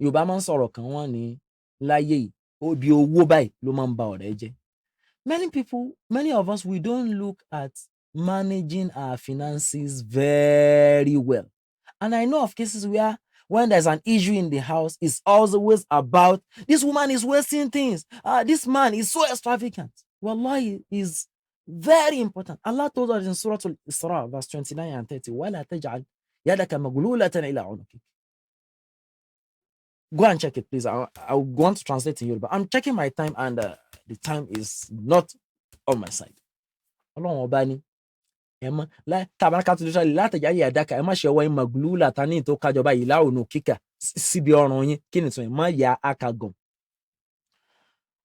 Yorùbá máa ń sọ̀rọ̀ kan wọ́n ní láyé yìí, òbí owó báyìí ló máa ń ba ọ̀rẹ́ jẹ́. Many of us, we don't look at managing our finances very well. And I know of cases where when there's an issue in the house, it's always about this woman is wasting things. This man is so extravagant. Wallahi is very important. Allah told us in Surah Al-Isra, verse 29 and 30, وَلَا تَجْعَلْ يَدَكَ مَغْلُولَةً إِلَىٰ عُنُقِكَ. Go and check it, please. I want to translate in Yoruba. I'm checking my time, and the time is not on my side. Ọlọ́run ọba ní ẹ̀mọ́ tàbáríkà tó lóṣàlẹ̀ látẹ̀já yìí àdáka ẹ̀ má ṣe ọwọ́ yín màgúlúlà ta ní tó kájọba yìí láònù kíkà síbi ọrùn yín kí ni tún ẹ̀ má ya akagàn.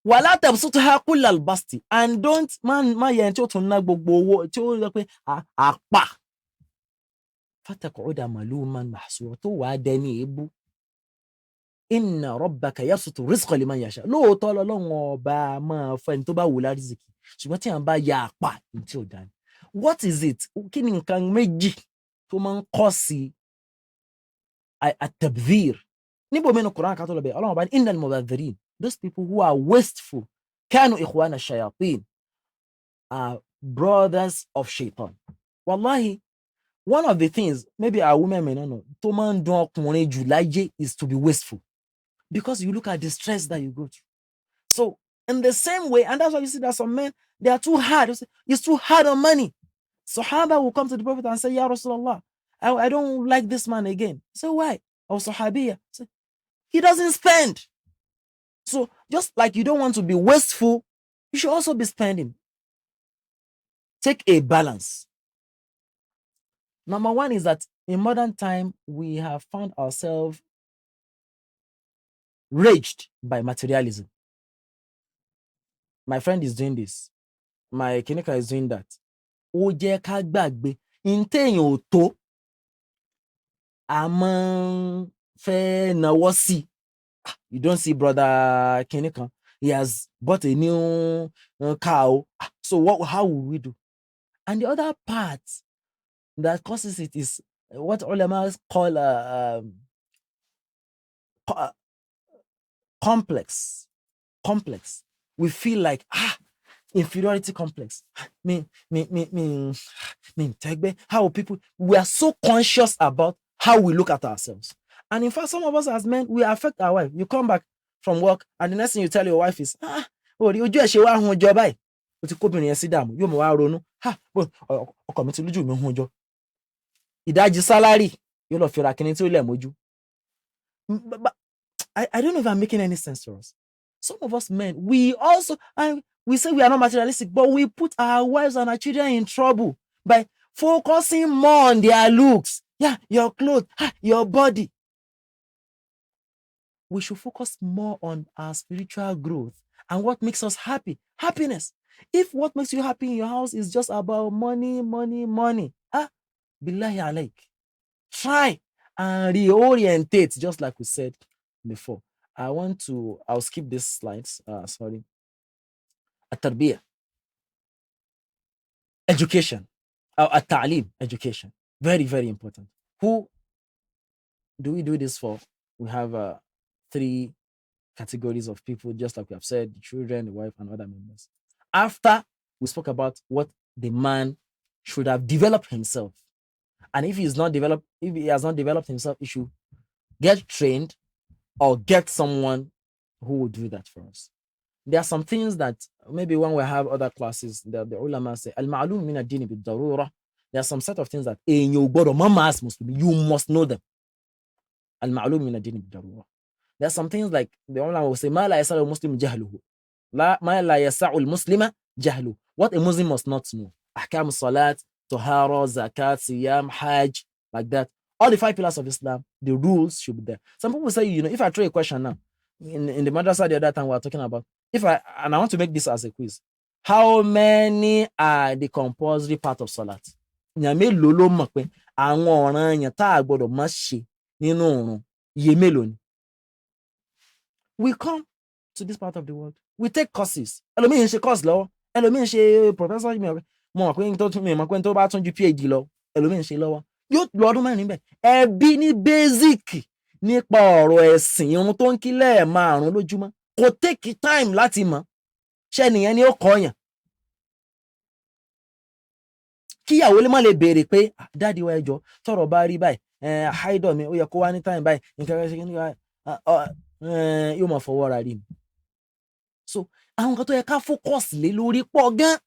Wà látẹ̀bù sótò ha kú làlbásítì, and don't má yẹ ẹni tí ó tún ná gbogbo owó tí ó yẹ pé àpà fàtàkùn ọ̀dà màlúù máa ń màṣúrọ̀ tó wàá dẹni èébú. Inna rabbaka yabsutu rizqa liman yasha. Lóòótọ́ lọ́lọ́run ọba máa fún ẹni tó bá wù lárísìkì, ṣùgbọ́n tí à ń bá ya àpá ní tí ò dáa. What is it? Kí ni nǹkan méjì tó máa ń kọ́ sí at-tabdhir? Níbo mẹ́nu Quran ká tó lọ bẹ̀, Ọlọ́run ọba ní innal mubadhirin, those people who are wasteful, kanu ikhwana shayatin, are brothers of shaitan. Wallahi, one of the things, maybe our women may not know, tó máa ń dùn ọkùnrin jù láyé is to be wasteful. Because you look at the stress that you go through. So, in the same way, and that's why you see that some men, they are too hard. It's too hard on money. Sahaba will come to the Prophet and say, Ya Rasulullah, I don't like this man again. So why? Or Sahabiya. So, he doesn't spend. So, just like you don't want to be wasteful, you should also be spending. Take a balance. Number one is that in modern time, we have found ourselves raged by materialism. My friend is doing this. My clinical is doing that. Ó jẹ́ ká gbàgbé téèyàn ò tó a máa ń fẹ́ nawọ́ sí. You don't see brother Kinikan. He has bought a new cow. So how will we do? And the other part that causes it is what ulama call complex. We feel like inferiority complex. How people, we are so conscious about how we look at ourselves. And in fact, some of us as men, we affect our wife. You come back from work and the next thing you tell your wife is, ojú ẹ̀ ṣe wá hun jọ báyìí. O ti kóbìnrin yẹn sí dààmú, yóò mọ̀ wá ronú. Ọkọ mi ti lójú mi hun jọ. Ìdajì salary, yóò lọ fi ra kíní tí ó lẹ̀ mójú. But I don't know if I'm making any sense to us. Some of us men, we also, and we say we are not materialistic, but we put our wives and our children in trouble by focusing more on their looks. Yeah, your clothes, your body. We should focus more on our spiritual growth and what makes us happy. Happiness. If what makes you happy in your house is just about money, billahi alaik. Try and reorientate, just like we said before. I'll skip these slides. Sorry. At-tarbiyah. Education. At-ta'lim. Education. Very, very important. Who do we do this for? We have 3 categories of people, just like we have said, the children, the wife, and other members. After we spoke about what the man should have developed himself. And if he has not developed himself, he should get trained or get someone who will do that for us. There are some things that maybe when we have other classes, the ulama say, al-ma'lum min ad-din bid-darura. There are some set of things that you must know them. Al-ma'lum min ad-din bid-darura. There are some things like the ulama will say, ma la yasa'u al-muslim jahluhu. Ma la yasa'u al-muslima jahluhu. What a Muslim must not know. Ahkam salat, tahara, zakat, siyam, hajj, like that. All the 5 pillars of Islam, the rules should be there. Some people say, if I throw a question now, in the madrasa the other time we were talking about, I want to make this as a quiz. How many are the compulsory part of salat? We come to this part of the world. We take courses. Ẹlòmíì ń ṣe course lọ́wọ́. Ẹlòmíì ń ṣe professor mo mọ̀ pé tó bá tún ju PhD lọ. Ẹlòmíì ń ṣe lọ́wọ́. Yóò lọ ọdún mẹ́rin bẹ́ẹ̀. Ẹbí ní basic nípa ọ̀rọ̀ ẹ̀sìn, irun tó ń kí lẹ́ẹ̀márùn lójúmọ́. Kò take time láti mọ̀. Ṣé nìyẹn ni ó kọ́yàn? Kíyàwó lè má lè béèrè pé dáàdi wa ẹjọ́ tọ́rọ̀ bá rí báyìí. Haidọ̀ mi ó yẹ kó wá ní time báyìí. Nǹkan ṣe kí ni yóò máa fọwọ́ ra rí mi. So àwọn nǹkan tó yẹ ká focus lé lórí pọ̀ gan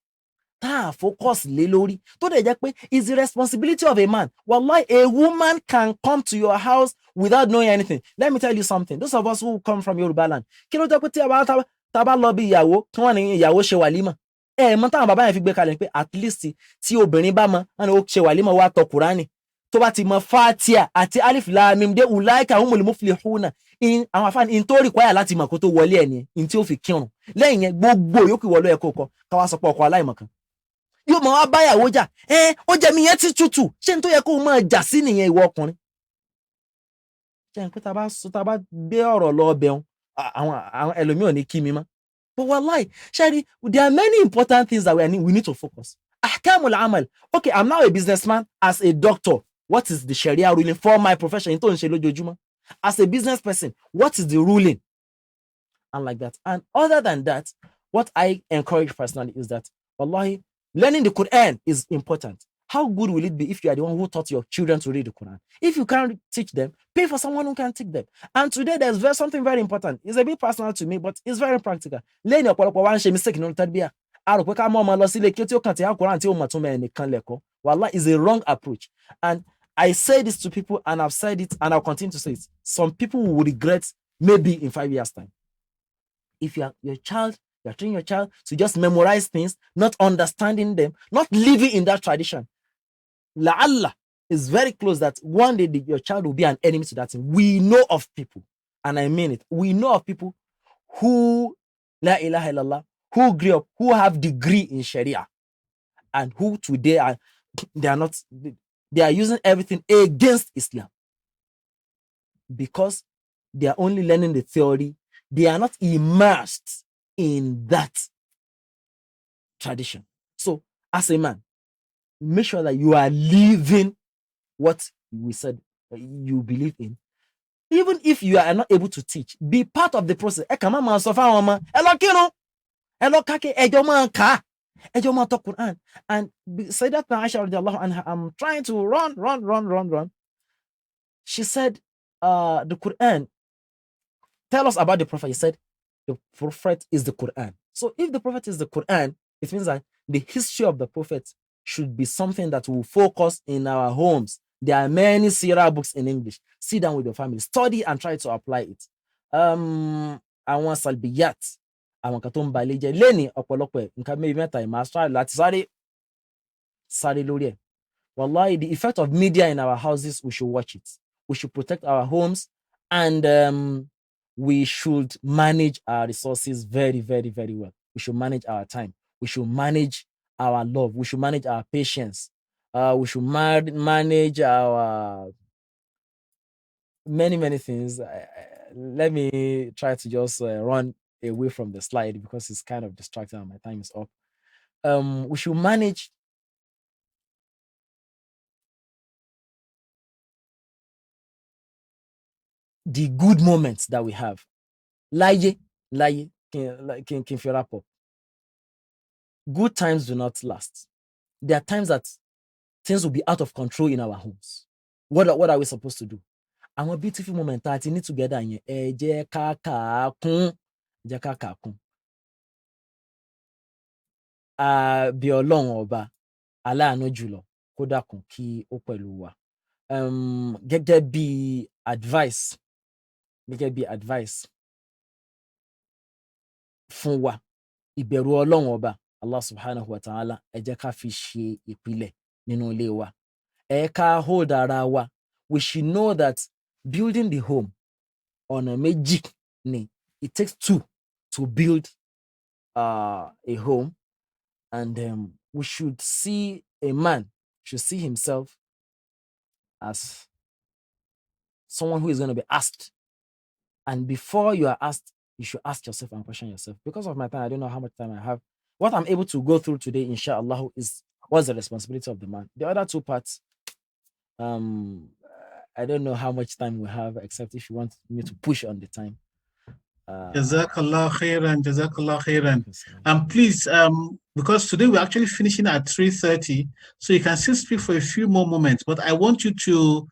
tá a focus lé lórí tó dẹ̀ jẹ́ pé it's the responsibility of a man. Wallahi, a woman can come to your house without knowing anything. Let me tell you something. Those of us who come from Yoruba land, kí ló jẹ́ pé tí a bá lọ bí ìyàwó kí wọ́n ní ìyàwó ṣe wàlímà. Mọ̀ táwọn bàbá yẹn fi gbé kalẹ̀ pé at least tí obìnrin bá mọ̀ wọ́n ní ó ṣe wàlímà wá tọ Kùránì. Tó bá ti mọ̀ Fatiha àti Alif Lam Mim de ulaika humul muflihuna. Àwọn àfáàní in tó require láti mọ̀ kó tó wọlé ẹ̀ ni in tí ó fi kírun. Lẹ́yìn yẹn gbogbo yòókù wọlé ẹ̀kọ́ kọ káwá sọ pé ọkọ aláìmọ̀kan. Yóò mọ̀ wá báyàwó jà. Ó jẹ́ mi yẹn ti tútù. Ṣé n tó yẹ kó máa jà sí nìyẹn ìwọ ọkùnrin? Ṣé n pé tá bá gbé ọ̀rọ̀ lọ ọbẹ̀ àwọn ẹlòmíì ò ní kí mi mọ́. But wallahi, Shari, there are many important things that we need to focus. Ahkamul amal. Okay, I'm now a businessman as a doctor. What is the Sharia ruling for my profession? In tó ń ṣe lójoojúmọ́. As a business person, what is the ruling? And like that. And other than that, what I encourage personally is that, wallahi, learning the Quran is important. How good will it be if you are the one who taught your children to read the Quran? If you can't teach them, pay for someone who can teach them. And today there's something very important. It's a bit personal to me, but it's very practical. Learning ọ̀pọ̀lọpọ̀ wa ń ṣe mistake nínú tarbiyah. A rò pé ká mọ́ ọmọ lọ sílé kí ó tí ó kàn tí á Quran tí ó mọ̀ tún mẹ́ ẹnìkan lẹ́kọ̀ọ́. Wallahi, is a wrong approach. And I say this to people and I've said it and I'll continue to say it. Some people will regret maybe in 5 years' time. If you're training your child to just memorize things, not understanding them, not living in that tradition. La'allah is very close that one day your child will be an enemy to that thing. We know of people. and I mean it, we know of people who, la ilaha illallah, who grew up, who have degree in Sharia, and who today are, they are not, they are using everything against Islam because they are only learning the theory. They are not immersed in that tradition. So as a man, make sure that you are living what we said you believe in. Even if you are not able to teach, be part of the process. Quran. And Sayyidat Aisha radiallahu anha, I'm trying to run. She said, the Quran, tell us about the Prophet. He said, the Prophet is the Quran. So if the Prophet is the Quran, it means that the history of the Prophet should be something that will focus in our homes. There are many Sirah books in English. Sit down with your family, study and try to apply it. Àwọn salbiyat, àwọn kan tó ń balẹ̀ jẹ́ lẹ́ni ọ̀pọ̀lọpọ̀ ẹ̀ nǹkan méjì mẹ́ta ìmọ̀ àṣà láti sáré lórí ẹ̀. Wallahi, the effect of media in our houses, we should watch it. We should protect our homes, and we should manage our resources very, very, very well. We should manage our time. We should manage our love. We should manage our patience. We should manage our many things. Let me try to just run away from the slide because it's kind of distracting and my time is up. We should manage the good moments that we have. Láyé, kí n fi wrap up. Good times do not last. There are times that things will be out of control in our homes. What are we supposed to do? Àwọn beautiful moments tá a ti ní together yẹn, ẹ jẹ́ ká kà á kún. Bí Ọlọ́run ọba aláàánú jùlọ kó dákun kí ó pẹ̀lú wa. Gẹ́gẹ́ bí advice fún wa, ìbẹ̀rù Ọlọ́run ọba Allah subhanahu wa ta'ala, ẹ jẹ́ ká fi ṣe ìpìlẹ̀ nínú ilé wa. Ẹ ká hold ara wa. We should know that building the home ọ̀nà méjì ni. It takes two to build a home, and we should see a man should see himself as someone who is going to be asked. And before you are asked, you should ask yourself and question yourself. Because of my time, I don't know how much time I have. What I'm able to go through today, inshallah, is what's the responsibility of the man. The other two parts, I don't know how much time we have, except if you want me to push on the time. Jazakallah khairan. And please, because today we're actually finishing at 3:30, so you can still speak for a few more moments, but I want you to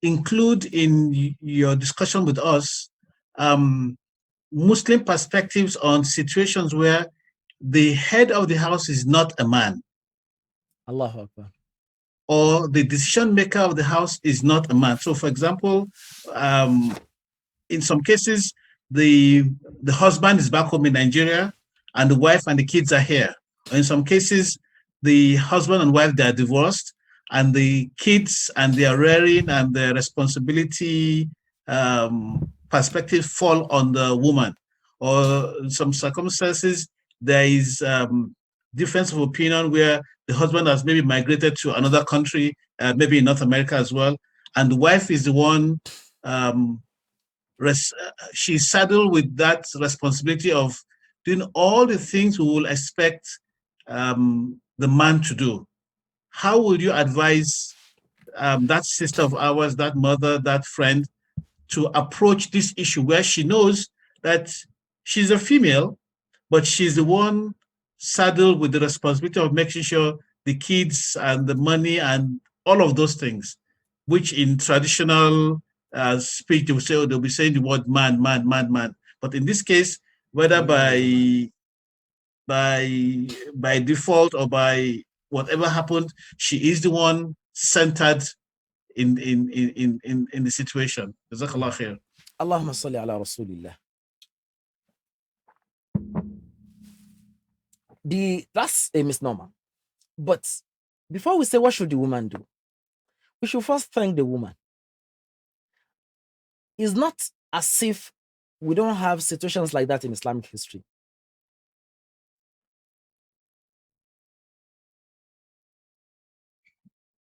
include in your discussion with us Muslim perspectives on situations where the head of the house is not a man. Allahu Akbar. Or the decision maker of the house is not a man. So, for example, in some cases, the husband is back home in Nigeria and the wife and the kids are here. In some cases, the husband and wife, they are divorced and the kids and their rearing and their responsibility perspective fall on the woman. Or in some circumstances, there is difference of opinion where the husband has maybe migrated to another country, maybe in North America as well, and the wife is the one, she's saddled with that responsibility of doing all the things we will expect the man to do. How would you advise that sister of ours, that mother, that friend, to approach this issue where she knows that she's a female, but she's the one saddled with the responsibility of making sure the kids and the money and all of those things, which in traditional speech they'll be saying the word man. But in this case, whether by default or by whatever happened, she is the one centered in the situation. Jazakallah khair. Allahumma salli ala Rasulillah. That's a misnomer. But before we say what should the woman do, we should first thank the woman. It's not as if we don't have situations like that in Islamic history.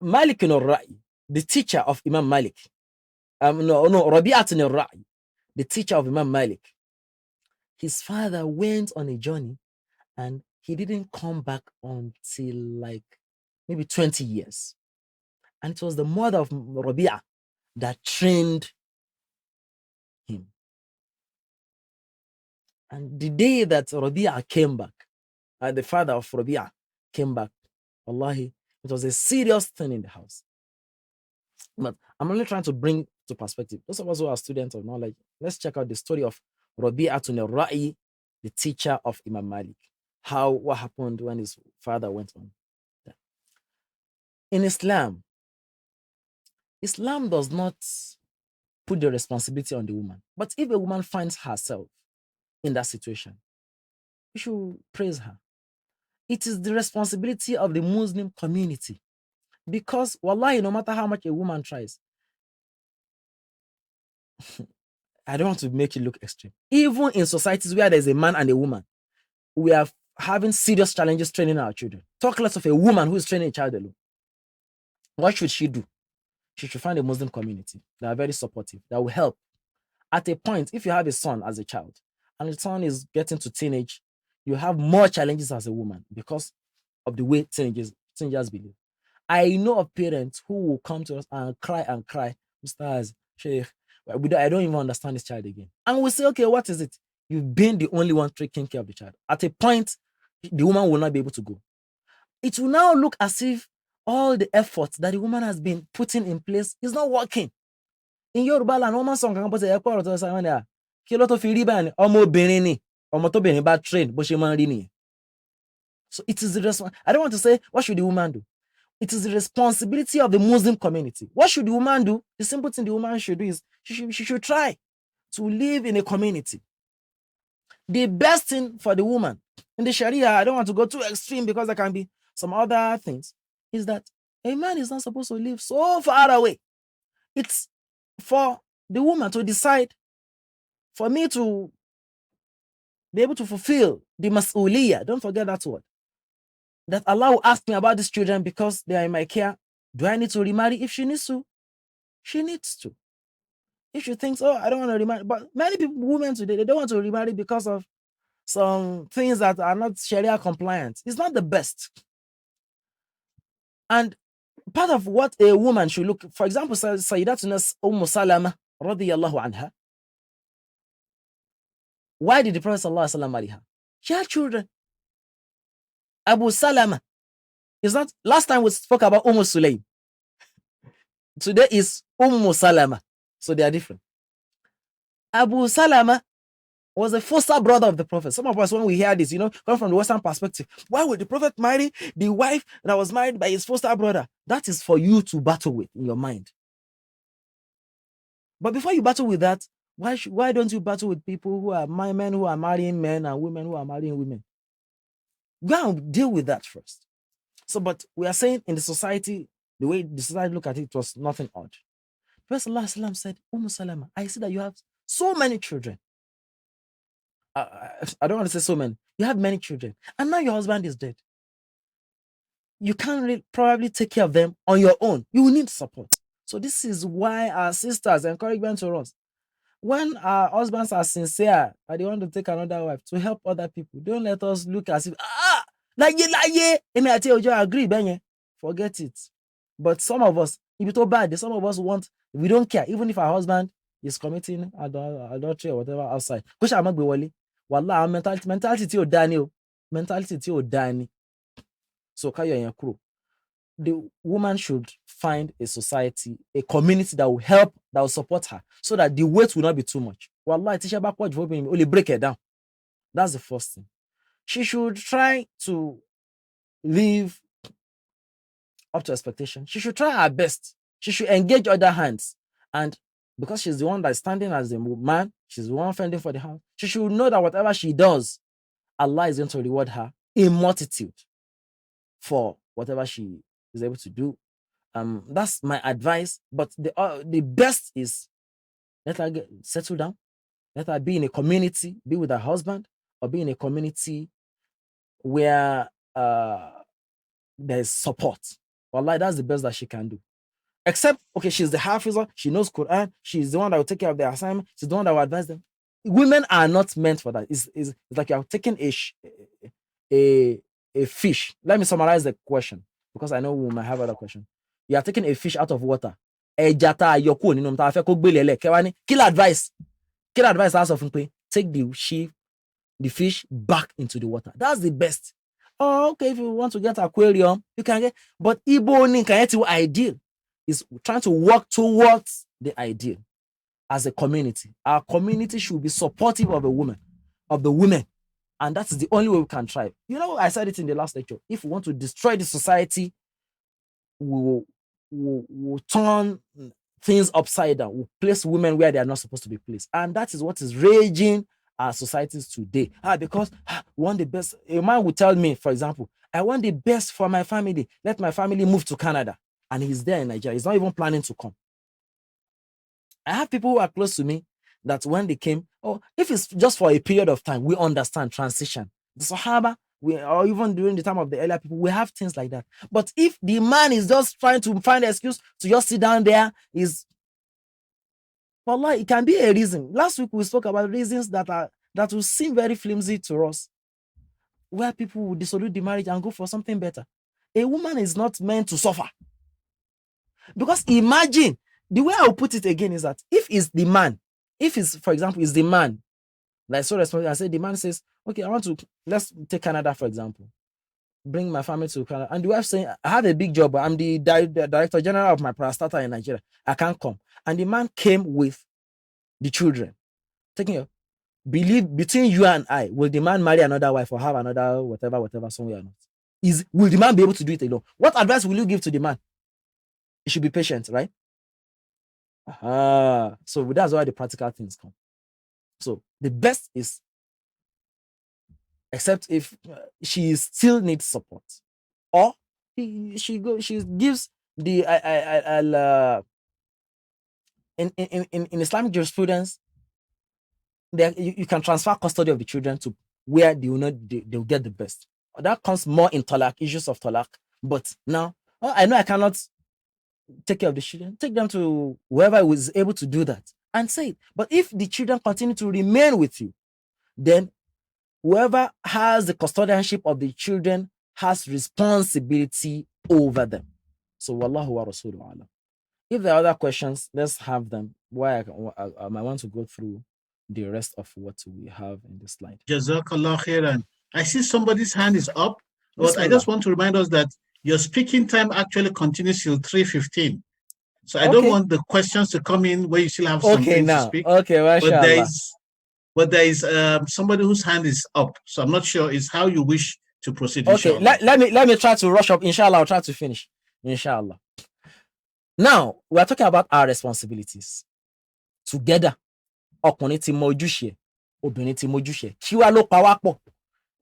Malik al-Ra'i, the teacher of Imam Malik, Rabi'at al-Ra'i, the teacher of Imam Malik, his father went on a journey and he didn't come back until like maybe 20 years. And it was the mother of Rabi'ah that trained him. And the day that Rabi'ah came back, the father of Rabi'ah came back, wallahi, it was a serious thing in the house. But I'm only trying to bring to perspective. Those of us who are students of knowledge, let's check out the story of Rabi'atun al-Ra'i, the teacher of Imam Malik. What happened when his father went on. In Islam, Islam does not put the responsibility on the woman. But if a woman finds herself in that situation, we should praise her. It is the responsibility of the Muslim community. Because, wallahi, no matter how much a woman tries, I don't want to make it look extreme. Even in societies where there's a man and a woman, we are having serious challenges training our children. Talk less of a woman who is training a child alone. What should she do? She should find a Muslim community that are very supportive, that will help. At a point, if you have a son as a child, and the son is getting to teenage, you have more challenges as a woman because of the way teenagers behave. I know of parents who will come to us and cry, Ustaz, Sheikh, I don't even understand this child again. And we say, okay, what is it? You've been the only one taking care of the child. At a point, the woman will not be able to go. It will now look as if all the effort that the woman has been putting in place is not working. In Yoruba land, woman song kan pọ̀sẹ̀ ẹ̀kọ́ ọ̀rọ̀ tó sọ wọ́n kí ló tó fi rí báyìí ni ọmọbìnrin ni ọmọ tóbìnrin bá train bó ṣe máa ń rí nìyẹn. So it is the responsibility. I don't want to say what should the woman do. It is the responsibility of the Muslim community. What should the woman do? The simple thing the woman should do is she should try to live in a community. The best thing for the woman in the Sharia, I don't want to go too extreme because there can be some other things, is that a man is not supposed to live so far away. It's for the woman to decide, for me to be able to fulfill the mas'uliyah. Don't forget that word. That Allah will ask me about these children because they are in my care. Do I need to remarry? If she needs to, she needs to. If she thinks, oh, I don't want to remarry, but many people, women today, they don't want to remarry because of some things that are not Sharia compliant. It's not the best. And part of what a woman should look, for example, Sayyidatuna Salama radiyallahu anha. Why did the Prophet sallallahu alaihi wasallam marry her? She had children. Abu Salama. It's not, last time we spoke about Sulaim. Today is Salama. So they are different. Abu Salama was a foster brother of the Prophet. Some of us, when we hear this, come from the Western perspective. Why would the Prophet marry the wife that was married by his foster brother? That is for you to battle with in your mind. But before you battle with that, why don't you battle with people who are men who are marrying men and women who are marrying women? Go and deal with that first. So, but we are saying in the society, the way the society look at it was nothing odd. Prophet ﷺ said, Salama, I see that you have so many children. I don't want to say so many. You have many children. And now your husband is dead. You can't probably take care of them on your own. You will need support. So this is why our sisters encouragement to us. When our husbands are sincere and they want to take another wife to help other people, don't let us look as if, I agree, Benye. Forget it. But some of us, if it's too bad, some of us we don't care, even if our husband is committing adultery or whatever outside. Wallah, our mentality tí ò dá ni o. Mentality tí ò dá ni. So káyọ̀ yẹn kúrò. The woman should find a society, a community that will help, that will support her, so that the weight will not be too much. Wallah, tíṣẹ́ bá pọ̀ jù fóbìnrin, ó lè break her down. That's the first thing. She should try to live up to expectation. She should try her best. She should engage other hands. And because she's the one that's standing as the man, she's the one fending for the house, she should know that whatever she does, Allah is going to reward her a multitude for whatever she is able to do. That's my advice. But the best is Let her settle down. Let her be in a community, be with her husband, or be in a community where there's support. Wallahi, that's the best that she can do. Except, okay, she's the hafizer, she knows Quran, she's the one that will take care of the assignment, she's the one that will advise them. Women are not meant for that. It's like you're taking a fish. Let me summarize the question because I know we might have other question. You are taking a fish out of water. Kill advice. Kill advice as of take the fish back into the water. That's the best. Oh, okay, if you want to get aquarium, you can get, but Igbo can get to ideal. Is trying to work towards the ideal as a community. Our community should be supportive of the women, and that is the only way we can thrive. You know, I said it in the last lecture. If we want to destroy the society, we'll turn things upside down. We'll place women where they are not supposed to be placed, and that is what is raging our societies today. Because we want the best. A man will tell me, for example, I want the best for my family. Let my family move to Canada. And he's there in Nigeria. He's not even planning to come. I have people who are close to me that when they came, if it's just for a period of time, we understand transition. The Sahaba, or even during the time of the earlier people, we have things like that. But if the man is just trying to find an excuse to just sit down there, wallah, it can be a reason. Last week we spoke about reasons that will seem very flimsy to us, where people will dissolve the marriage and go for something better. A woman is not meant to suffer. Because imagine, the way I'll put it again is that if it's the man, for example, is the man, like so responsible, I say the man says, okay, let's take Canada, for example, bring my family to Canada. And the wife saying, I have a big job, but I'm the director general of my parastatal in Nigeria. I can't come. And the man came with the children. Believe between you and I, will the man marry another wife or have another whatever somewhere or not? Will the man be able to do it alone? What advice will you give to the man? You should be patient, right? So that's why the practical things come. So the best is, except if she still needs support, or she gives the in Islamic jurisprudence, you can transfer custody of the children to where they'll get the best. That comes more in talaq, issues of talaq. But now, I know I cannot take care of the children. Take them to whoever was able to do that and say it. But if the children continue to remain with you, then whoever has the custodianship of the children has responsibility over them. So, wallahu wa rasuluhu alam. If there are other questions, let's have them. Why I might want to go through the rest of what we have in the slide. Jazakallah khairan. I see somebody's hand is up, but Bismillah. I just want to remind us that your speaking time actually continues till 3:15. So I don't want the questions to come in where you still have something to speak. Okay, mashallah. But there is somebody whose hand is up. So I'm not sure is how you wish to proceed. Okay, let me try to rush up. Inshallah, I'll try to finish. Inshallah. Now, we are talking about our responsibilities. Together, ọkùnrin ti mọ ojúṣe, obìnrin ti mọ ojúṣe. Kí wá ló pa wá pọ̀?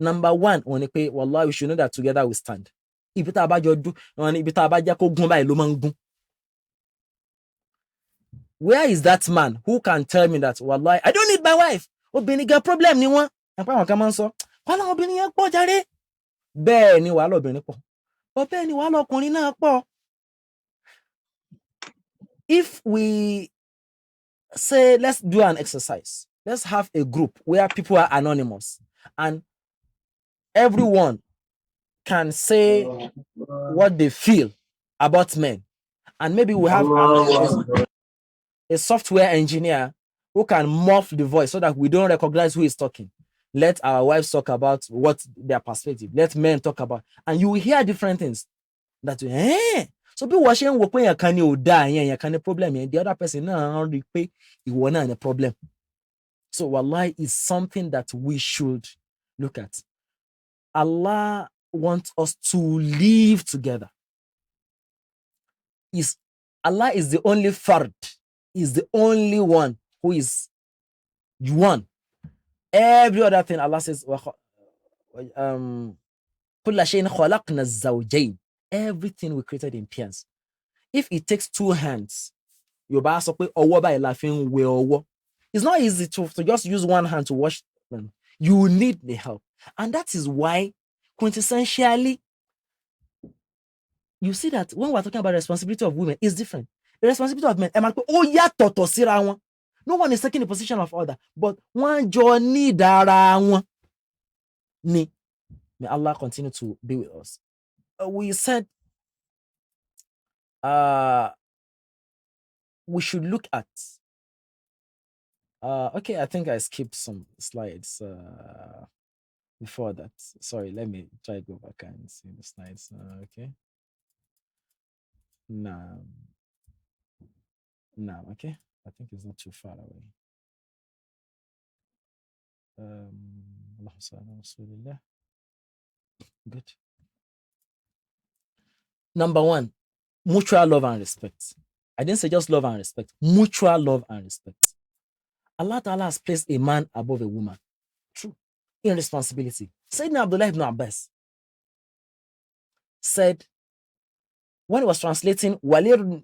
Number one, wọ́n ní pé, wallahi, we should know that together we stand. Ibi tá a bá jọ dún, wọ́n ní ibi tá a bá jẹ́ kó gún báyìí ló máa ń gún. Where is that man who can tell me that, wallahi, I don't need my wife? Obìnrin gan problem ni wọ́n. Àpá àwọn kan máa ń sọ, wàhálà obìnrin yẹn pọ̀ jàre. Bẹ́ẹ̀ ni wàhálà obìnrin pọ̀. Bẹ́ẹ̀ ni wàhálà ọkùnrin náà pọ̀. If we say, let's do an exercise. Let's have a group where people are anonymous and everyone can say what they feel about men. And maybe we have a software engineer who can morph the voice so that we don't recognize who is talking. Let our wives talk about what their perspective. Let men talk about, and you will hear different things. So be watching wo pe yan kan ni o da yan kan ni problem yan, the other person na rí pé ìwọ náà ni problem. So wallahi is something that we should look at. Allah wants us to live together. Allah is the only fard, is the only one who is one. Every other thing Allah says كل شيء خلقنا الزوجين. Everything we created in pairs. If it takes two hands, Yorùbá sọ pé ọwọ́ báyìí la fi ń wẹ ọwọ́. It's not easy to just use one hand to wash them. You need the help. And that is why, quintessentially, you see that when we're talking about responsibility of women, it's different. The responsibility of men, no one is taking the position of other, but one jọ need ara wọn ni. May Allah continue to be with us. We said we should look at okay, I think I skipped some slides before that. Sorry, let me try to go back and see the slides. Okay. Now, okay. I think it's not too far away. Good. Number one, mutual love and respect. I didn't say just love and respect. Mutual love and respect. Allah Ta'ala has placed a man above a woman. True. In responsibility. Sayyidina Abdullah ibn Abbas said, when he was translating Walid,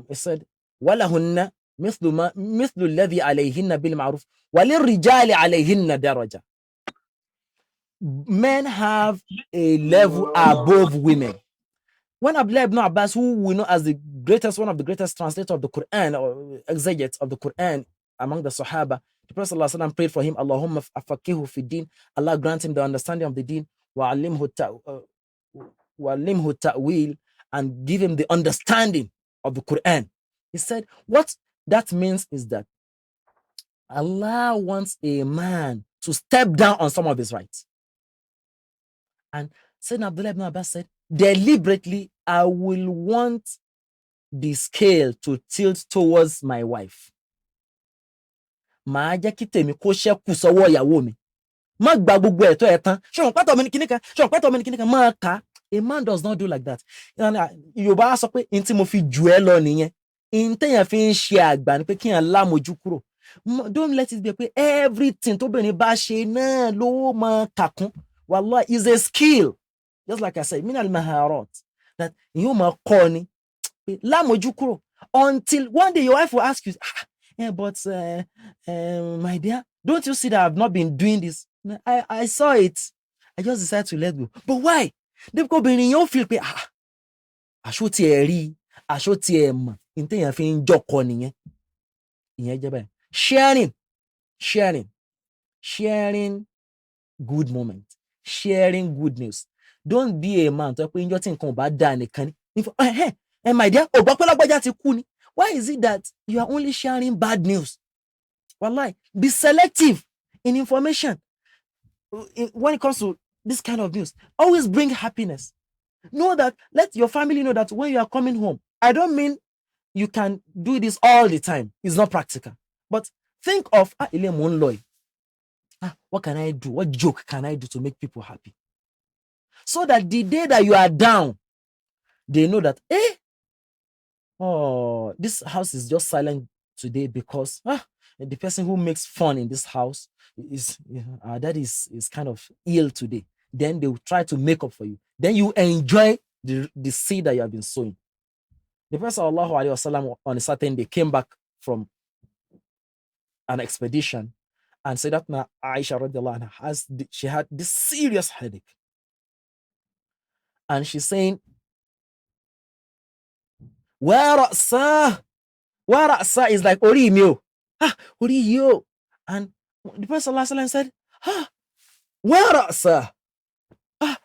he said, وَلَهُنَّ مِثْلُ الَّذِي عَلَيْهِنَّ بِالْمَعْرُوفِ وَلِلرِّجَالِ عَلَيْهِنَّ دَرَجَةٌ. Men have a level above women. When Abdullah ibn Abbas, who we know as one of the greatest translators of the Quran, or exegetes of the Quran among the Sahaba, the Prophet ﷺ prayed for him, Allahumma afaqihu fi din, Allah grant him the understanding of the deen, wa'allimhu ta'wil, and give him the understanding of the Quran. He said, what that means is that Allah wants a man to step down on some of his rights. And Sayyidina Abdullah ibn Abbas said, deliberately, I will want the scale to tilt towards my wife. Màá jẹ́ kí tèmi kó ṣẹ́kù sọ́wọ́ ìyàwó mi. Má gba gbogbo ẹ̀tọ́ ẹ̀ tán. Ṣé òun pẹ́tọ̀ mi ní kíní kan? Ṣé òun pẹ́tọ̀ mi ní kíní kan? Má kà. A man does not do like that. Yorùbá sọ pé n tí mo fi jù ẹ́ lọ nìyẹn. N téèyàn fi ń ṣe àgbà ni pé kíyàn lámojú kúrò. Don't let it be pé everything tóbìnrin bá ṣe náà ló máa kàkún. Wallah is a skill. Just like I said, min al-maharat. That you máa kọ́ ni. Lámojú kúrò. Until one day your wife will ask you, but my dear, don't you see that I've not been doing this? I saw it. I just decided to let go. But why? Because obìnrin yóò feel pé aṣó tí ẹ rí, aṣó tí ẹ mọ̀, ní téèyàn fi ń jọkọ nìyẹn. Ìyẹn jẹ́ bẹ́ẹ̀. Sharing good moment. Sharing good news. Don't be a man tó pé níjọ́ tí nǹkan ò bá dáa nìkan ni. My dear, ó gbọ́ pé lágbájá ti kú ni. Why is it that you are only sharing bad news? Wallahi, be selective in information. When it comes to this kind of news, always bring happiness. Know that, let your family know that when you are coming home, I don't mean you can do this all the time. It's not practical. But think of, what can I do? What joke can I do to make people happy? So that the day that you are down, they know that, this house is just silent today because the person who makes fun in this house is that is kind of ill today. Then they will try to make up for you. Then you enjoy the seed that you have been sowing. The Prophet sallallahu alaihi wasallam on a certain day came back from an expedition and said that Aisha radiallahu anha she had this serious headache. And she's saying, Wara'sa is like Ori mio. Ori yo. And the Prophet sallallahu alaihi wasallam said, Wara'sa.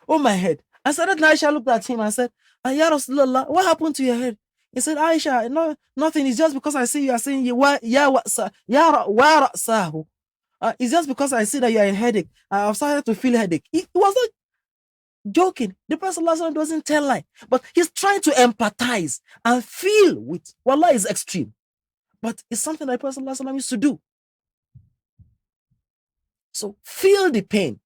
Oh my head. And so that Aisha looked at him and said, Ya Rasulullah, what happened to your head? He said, Aisha, no, nothing. It's just because I see you are saying Wara'sahu. It's just because I see that you are in headache. I've started to feel headache. He was not joking. The Prophet ﷺ doesn't tell lie, but he's trying to empathize and feel with. Wallah is extreme, but it's something that the Prophet ﷺ used to do. So feel the pain.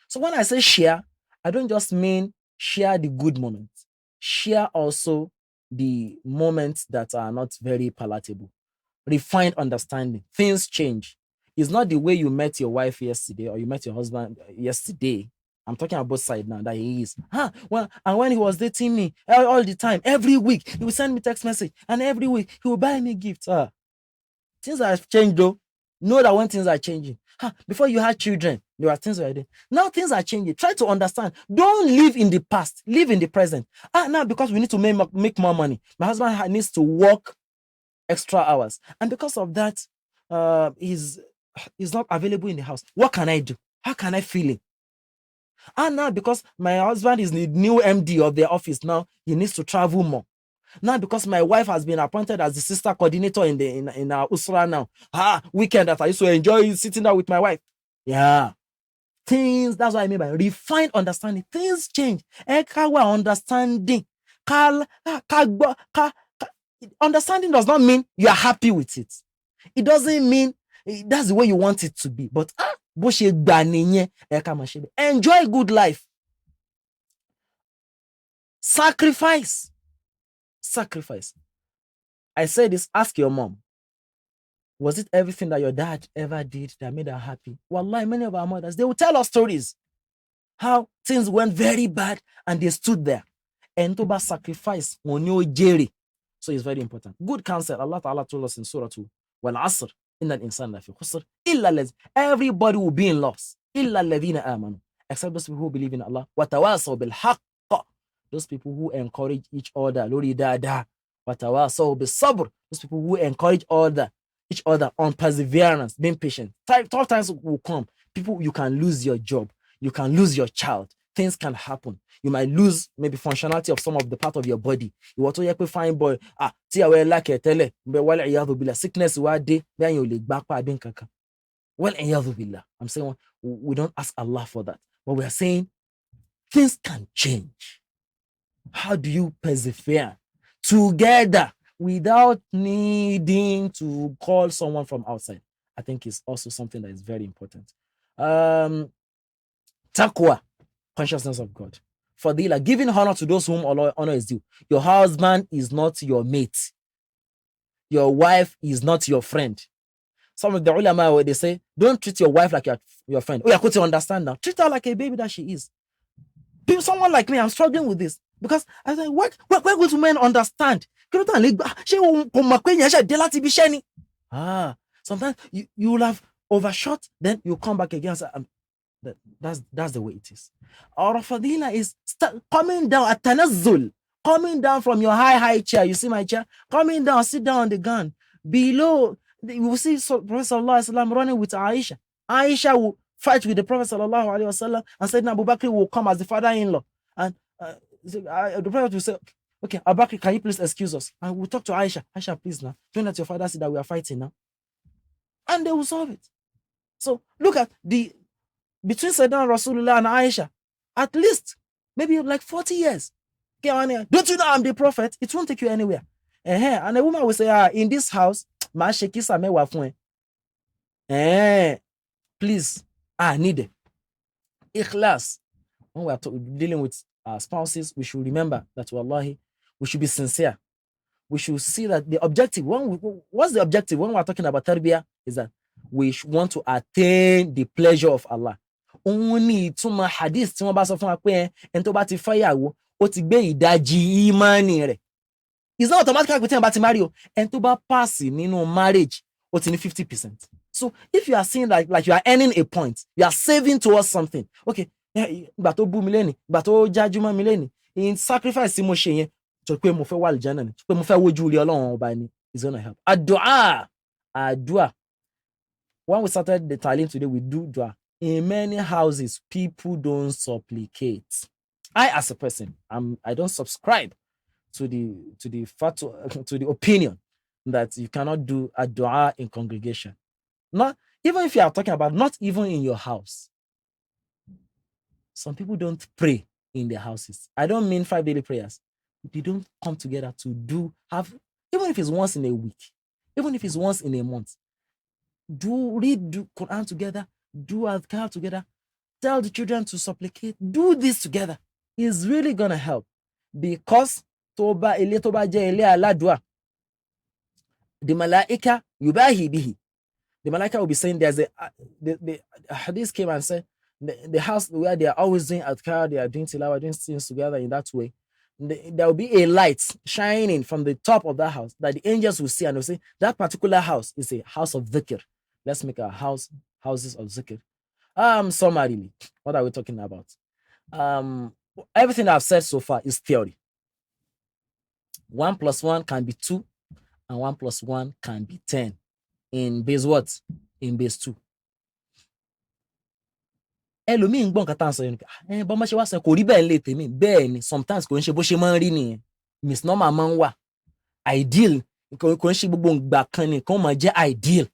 So when I say share, I don't just mean share the good moments. Share also the moments that are not very palatable. Refined understanding. Things change. It's not the way you met your wife yesterday or you met your husband yesterday I'm talking about both sides now that he is. Well, and when he was dating me all the time, every week, he would send me text message, and every week he would buy me gifts. Things have changed though. Know that when things are changing. Before you had children, there were things you were doing. Now things are changing. Try to understand. Don't live in the past. Live in the present. Now because we need to make more money. My husband needs to work extra hours. And because of that, he's not available in the house. What can I do? How can I feel it? And now because my husband is the new MD of the office now, he needs to travel more. Now because my wife has been appointed as the sister coordinator in our Usra now. Weekend that I used to enjoy sitting down with my wife. Yeah. Things, that's what I mean by refined understanding. Things change. Understanding. Understanding does not mean you are happy with it. It doesn't mean that's the way you want it to be. But enjoy good life. Sacrifice. I say this, ask your mom. Was it everything that your dad ever did that made her happy? Wallahi, many of our mothers, they will tell us stories how things went very bad and they stood there. And to sacrifice, so it's very important. Good counsel. Allah Ta'ala told us in Surah 2, Wal Asr, Inna al-insan lafi khusr, illa everybody will be in loss. Illa alladhina amanu. Except those people who believe in Allah. Watawasaw bil haqq. Those people who encourage each other. Lori dada. Watawasaw bil sabr. Those people who encourage each other on perseverance, being patient. Tough times will come. People, you can lose your job. You can lose your child. Things can happen. You might lose maybe functionality of some of the part of your body. You want to fine boy. Like a tele. Sickness one day. Then you back. Well, I'm saying we don't ask Allah for that. But we are saying things can change. How do you persevere together without needing to call someone from outside? I think it's also something that is very important. Taqwa, consciousness of God. Fadila, giving honor to those whom honor is due. Your husband is not your mate. Your wife is not your friend. Some of the ulama, where they say, don't treat your wife like your friend. I could understand now. Treat her like a baby that she is. Someone like me, I'm struggling with this. Because I was like, why go to men understand? Sometimes you will have overshot, then you come back again and say, that's the way it is. Our fadila is coming down at tanazzul, coming down from your high chair. You see my chair? Coming down, sit down on the ground. Below, you will see Prophet Sallallahu Alaihi Wasallam running with Aisha. Aisha will fight with the Prophet Sallallahu Alaihi Wasallam, and Sayyidina Abu Bakr will come as the father-in-law. And the Prophet will say, okay, Abu Bakr, can you please excuse us? And we'll talk to Aisha. Aisha, please now. Don't let your father see that we are fighting now. And they will solve it. So look at between Sayyidina Rasulullah and Aisha, at least maybe like 40 years. Don't you know I'm the prophet? It won't take you anywhere. And a woman will say, in this house, please, I need it. Ikhlas. When we are dealing with our spouses, we should remember that wallahi, we should be sincere. We should see that the objective, what's the objective when we're talking about tarbiyah, is that we want to attain the pleasure of Allah. Only ìtumọ̀ hadith tí wọ́n bá sọ fún wa pé ẹni tó bá ti fẹ́yàwó ó ti gbé ìdajì ìmánì rẹ̀. It's not automatically pé tí wọ́n bá ti marry o, ẹni tó bá pass nínú marriage ó ti ní 50%. So if you are seeing like you are earning a point, you are saving towards something. Okay, ìgbà tó bú mi lẹ́ni, ìgbà tó jájú mọ́ mi lẹ́ni, in sacrifice tí mo ṣe yẹn, tó pé mo fẹ́ wà àlùjánnà ni, tó pé mo fẹ́ wojú rí Ọlọ́run ọba ni, is gonna help. Adua. When we started the Talim today, we do dua. In many houses, people don't supplicate. I, as a person, I don't subscribe to the opinion that you cannot do a dua in congregation. Not even if you are talking about not even in your house. Some people don't pray in their houses. I don't mean 5 daily prayers. They don't come together to even if it's once in a week, even if it's once in a month. Read Quran together, do adhkar together, tell the children to supplicate, do this together. It's really gonna help, because the malaika yubahi bihi. The malaika will be saying, the hadith came and said the house where they are always doing adhkar, they are doing tilawah, doing things together in that way, there will be a light shining from the top of that house that the angels will see, and they'll say that particular house is a house of dhikr. Let's make our houses of dhikr. Summarily, what are we talking about? Everything I've said so far is theory. 1 + 1 can be 2, and 1 + 1 can be 10. In base what? In base 2. Ẹlòmíì ń gbọ́ nǹkan tá à ń sọ yẹn ni bọ́n ṣe wá sọ kò rí bẹ́ẹ̀ lè tèmi bẹ́ẹ̀ ni sometimes kò ń ṣe bó ṣe máa ń rí nìyẹn misnomer máa ń wà ideal kò ń ṣe gbogbo ìgbà kan nìkan máa jẹ́ ideal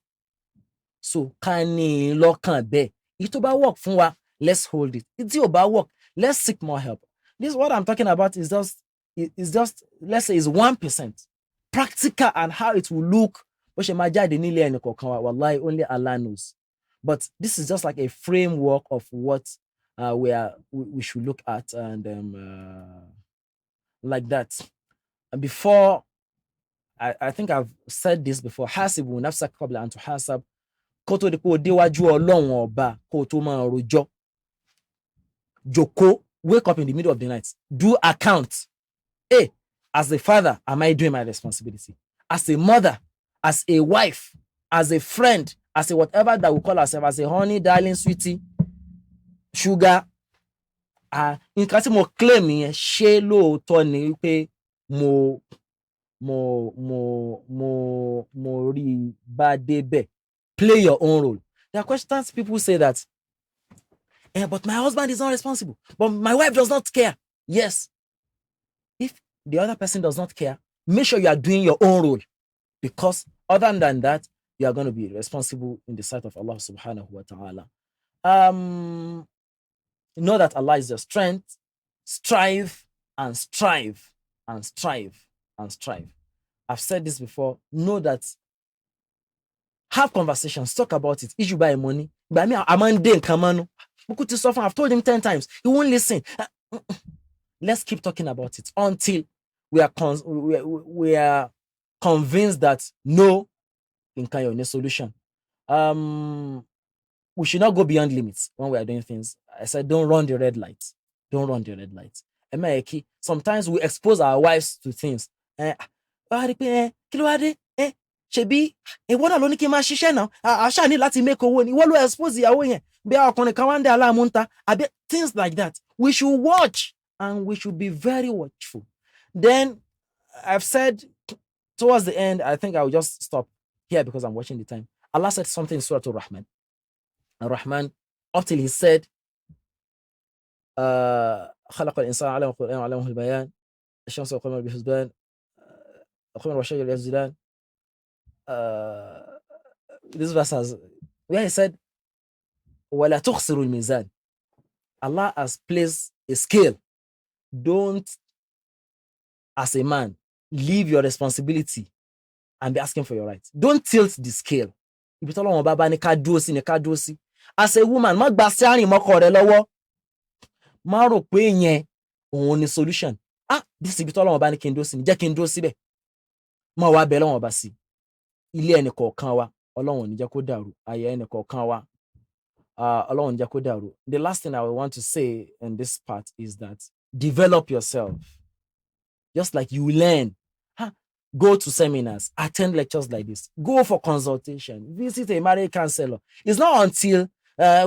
so ká ní lọ́kàn bẹ́ẹ̀ èyí tó bá work fún wa let's hold it tí ò bá work let's seek more help. This what I'm talking about is just let's say is 1% practical and how it will look bó ṣe máa jáde nílé ẹnì kọ̀ọ̀kan wa wallahi only Allah knows. But this is just like a framework of what we should look at, and like that. And before, I think I've said this before. Hasibu nafsak qabla an tuhasab. Kó tó di pé o déwájú Ọlọ́run ọba kó tó máa rojọ́. Joko, wake up in the middle of the night. Do account. Hey, as a father, am I doing my responsibility? As a mother, as a wife, as a friend, as a whatever that we call ourselves, as a honey, darling, sweetie, sugar. Nǹkan tí mo claim yẹn ṣé lóòótọ́ ni wípé mo rí bá débẹ̀. Play your own role. There are questions people say that, but my husband is not responsible. But my wife does not care. Yes. If the other person does not care, make sure you are doing your own role. Because other than that, you are going to be responsible in the sight of Allah subhanahu wa ta'ala. Know that Allah is your strength. Strive and strive and strive and strive. I've said this before. Know that. Have conversations. Talk about it. If you buy money, by me, I'm on day Kamano. I've told him 10 times. He won't listen. Let's keep talking about it until we are convinced that no, in kind of solution. We should not go beyond limits when we are doing things. I said, don't run the red light. Don't run the red light. Sometimes we expose our wives to things. Ṣebí ìwọ náà ló ní kí n máa ṣiṣẹ́ náà àṣà ní láti make owó ni ìwọ ló expose ìyàwó yẹn bí ọkùnrin kan wá ń dé aláàmú ń ta àbí things like that. We should watch and we should be very watchful. Then I've said towards the end, I think I will just stop here because I'm watching the time. Allah said something in Surah Al-Rahman. Al-Rahman, up till he said, خلق الإنسان علمه البيان الشمس والقمر بحسبان القمر والشجر يسجدان. This verse has where he said وَلَا تُخْسِرُ الْمِيزَانِ. Allah has placed a scale. Don't, as a man, leave your responsibility and be asking for your rights. Don't tilt the scale. As a woman, má gba steering mọ́kọ rẹ lọ́wọ́. Má rò pé yẹn òun ni solution. This ibi tọ́lọ́run bá ní kí n dúró sí ni jẹ́ kí n dúró síbẹ̀. Má wá bẹ̀ lọ́wọ́ bá sí. Ilé ẹnì kọ̀ọ̀kan wa Ọlọ́run ní jẹ́ kó dàrú. Ayé ẹnì kọ̀ọ̀kan wa Ọlọ́run ní jẹ́ kó dàrú. The last thing I want to say in this part is that develop yourself. Just like you learn. Go to seminars, attend lectures like this, go for consultation, visit a marriage counselor. It's not until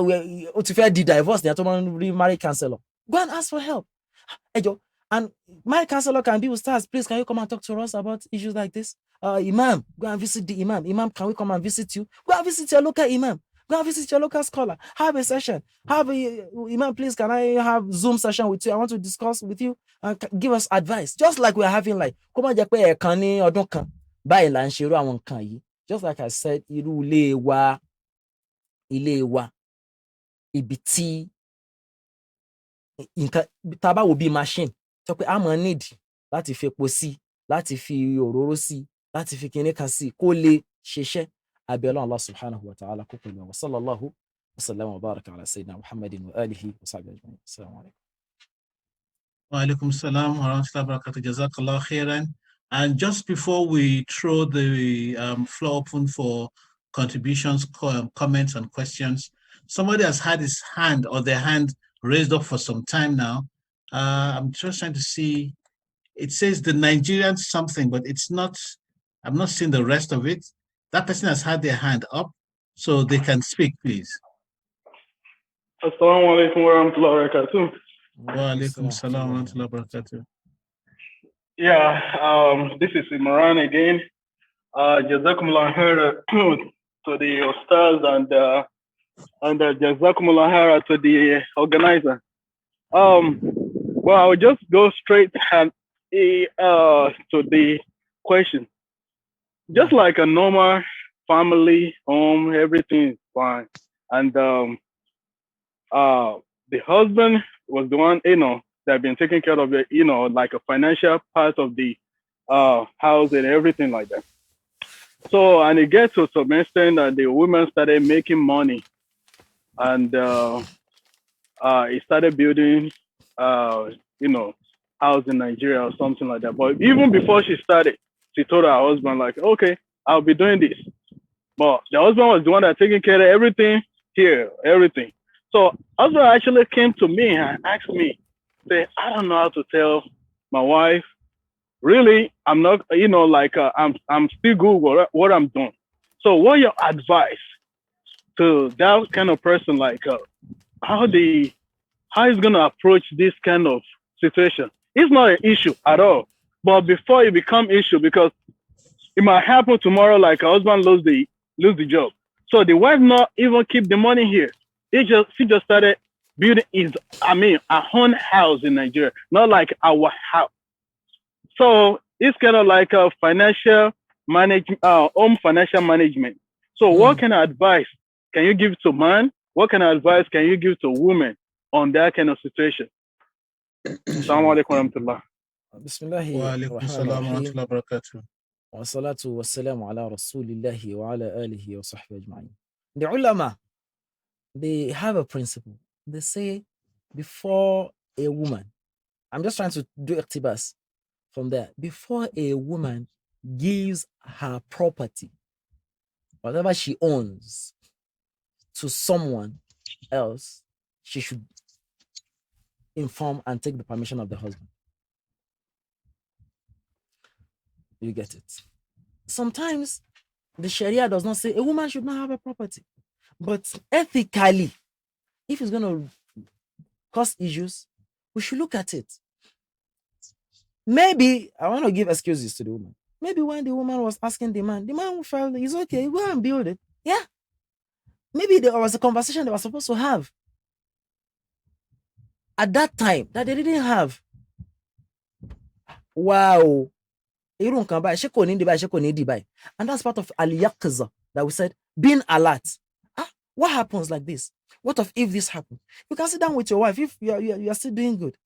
we divorce the marriage counselor. Go and ask for help. And marriage counselor can be with stars. Please, can you come and talk to us about issues like this? Imam, go and visit the Imam. Imam, can we come and visit you? Go and visit your local Imam. Go and visit your local scholar. Have a session. Imam, please, can I have Zoom session with you? I want to discuss with you and give us advice. Just like we're having like, just like I said, ilé wa, ibiti, taba will be machine. So I'm a need láti fi epo sí, láti fi òróró sí, láti fi kíní kan sí, kó lè ṣiṣẹ́. أبي الله سبحانه وتعالى كفر وصلى الله وسلم وبارك على سيدنا محمد وآله وصحبه أجمعين. السلام عليكم. وعليكم السلام ورحمة الله وبركاته. جزاك الله خيرا. And just before we throw the floor open for contributions, comments, and questions, somebody has had his hand or their hand raised up for some time now. I'm just trying to see. It says the Nigerian something, but it's not. I'm not seeing the rest of it. That person has had their hand up, so they can speak, please. Assalamu alaikum wa rahmatullahi wa barakatuh. Wa alaikum salam wa rahmatullahi wa barakatuh. Yeah, this is Imran again. Jazakumullah khair to the stars and Jazakumullah khair to the organizer. Well, I'll just go straight and to the question. Just like a normal family home, everything is fine, and the husband was the one, that been taking care of it, like a financial part of the house and everything like that. So, and it gets to some extent that the women started making money, and he started building, house in Nigeria or something like that. But even before she started, she told her husband like, "Okay, I'll be doing this." But the husband was the one that taking care of everything here, everything. So husband actually came to me and asked me, say, "I don't know how to tell my wife. Really, I'm not, I'm still good with what I'm doing. So what your advice to that kind of person, like how the how he's gonna approach this kind of situation? It's not an issue at all. But before it become issue, because it might happen tomorrow, like a husband lose the job. So the wife not even keep the money here. She just started building our own house in Nigeria, not like our house. So it's kind of like a home financial management. So what kind of advice can you give to man? What kind of advice can you give to women on that kind of situation? Assalamu alaikum warahmatullah. Bismillahi Wa alaikum rahman salam wa rahim. rahmatullahi wa barakatuh. Wa salatu wa salamu ala rasulillahi wa ala alihi wa sahbihi ajma'in. The ulama, they have a principle. They say before a woman, I'm just trying to do iqtibas from there. Before a woman gives her property, whatever she owns, to someone else, she should inform and take the permission of the husband. You get it? Sometimes the Sharia does not say a woman should not have a property, but ethically, if it's going to cause issues, we should look at it. Maybe I want to give excuses to the woman. Maybe when the woman was asking the man felt it's okay, go and build it. Yeah. Maybe there was a conversation they were supposed to have at that time that they didn't have. Wow. And that's part of al-yaqza that we said, being alert. What happens like this? What if this happens? You can sit down with your wife if you are still doing good.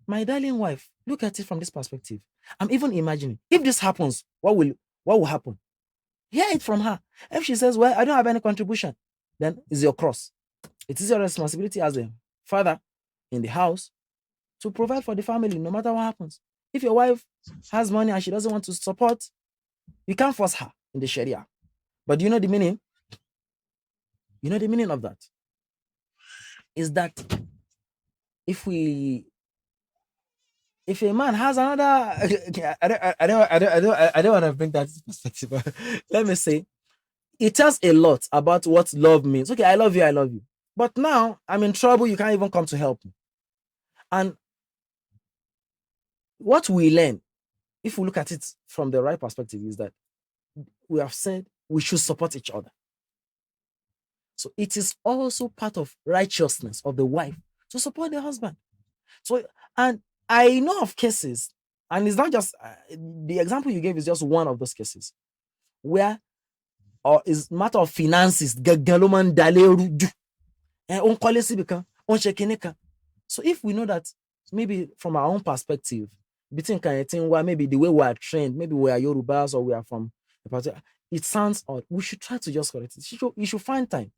My darling wife, look at it from this perspective. I'm even imagining if this happens, what will happen? Hear it from her. If she says, well, I don't have any contribution, then it's your cross. It is your responsibility as a father in the house to provide for the family no matter what happens. If your wife has money and she doesn't want to support, you can't force her in the Sharia. But do you know the meaning? You know the meaning of that? Is that if a man has another, I don't want to bring that perspective, but let me say, it tells a lot about what love means. Okay, I love you. But now I'm in trouble, you can't even come to help me. And what we learn, if we look at it from the right perspective, is that we have said we should support each other. So it is also part of righteousness of the wife to support the husband. So, and I know of cases, and it's not just the example you gave is just one of those cases where, or is matter of finances. So if we know that maybe from our own perspective, between where maybe the way we are trained, maybe we are Yorubas or we are from a particular, it sounds odd. We should try to just correct it. You should find time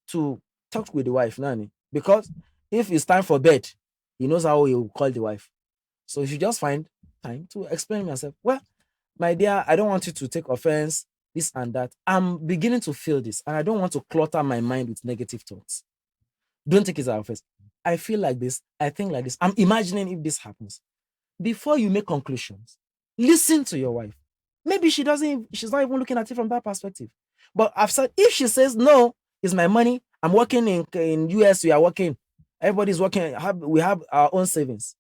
to talk with the wife, Nani, because if it's time for bed, he knows how he will call the wife. So you should just find time to explain myself. Well, my dear, I don't want you to take offense. this and that. I'm beginning to feel this, and I don't want to clutter my mind with negative thoughts. Don't take it as offense. I feel like this. I think like this. I'm imagining if this happens. Before you make conclusions, listen to your wife. Maybe she's not even looking at it from that perspective. But I've said, if she says, no, it's my money, I'm working in US, we are working, everybody's working, we have our own savings.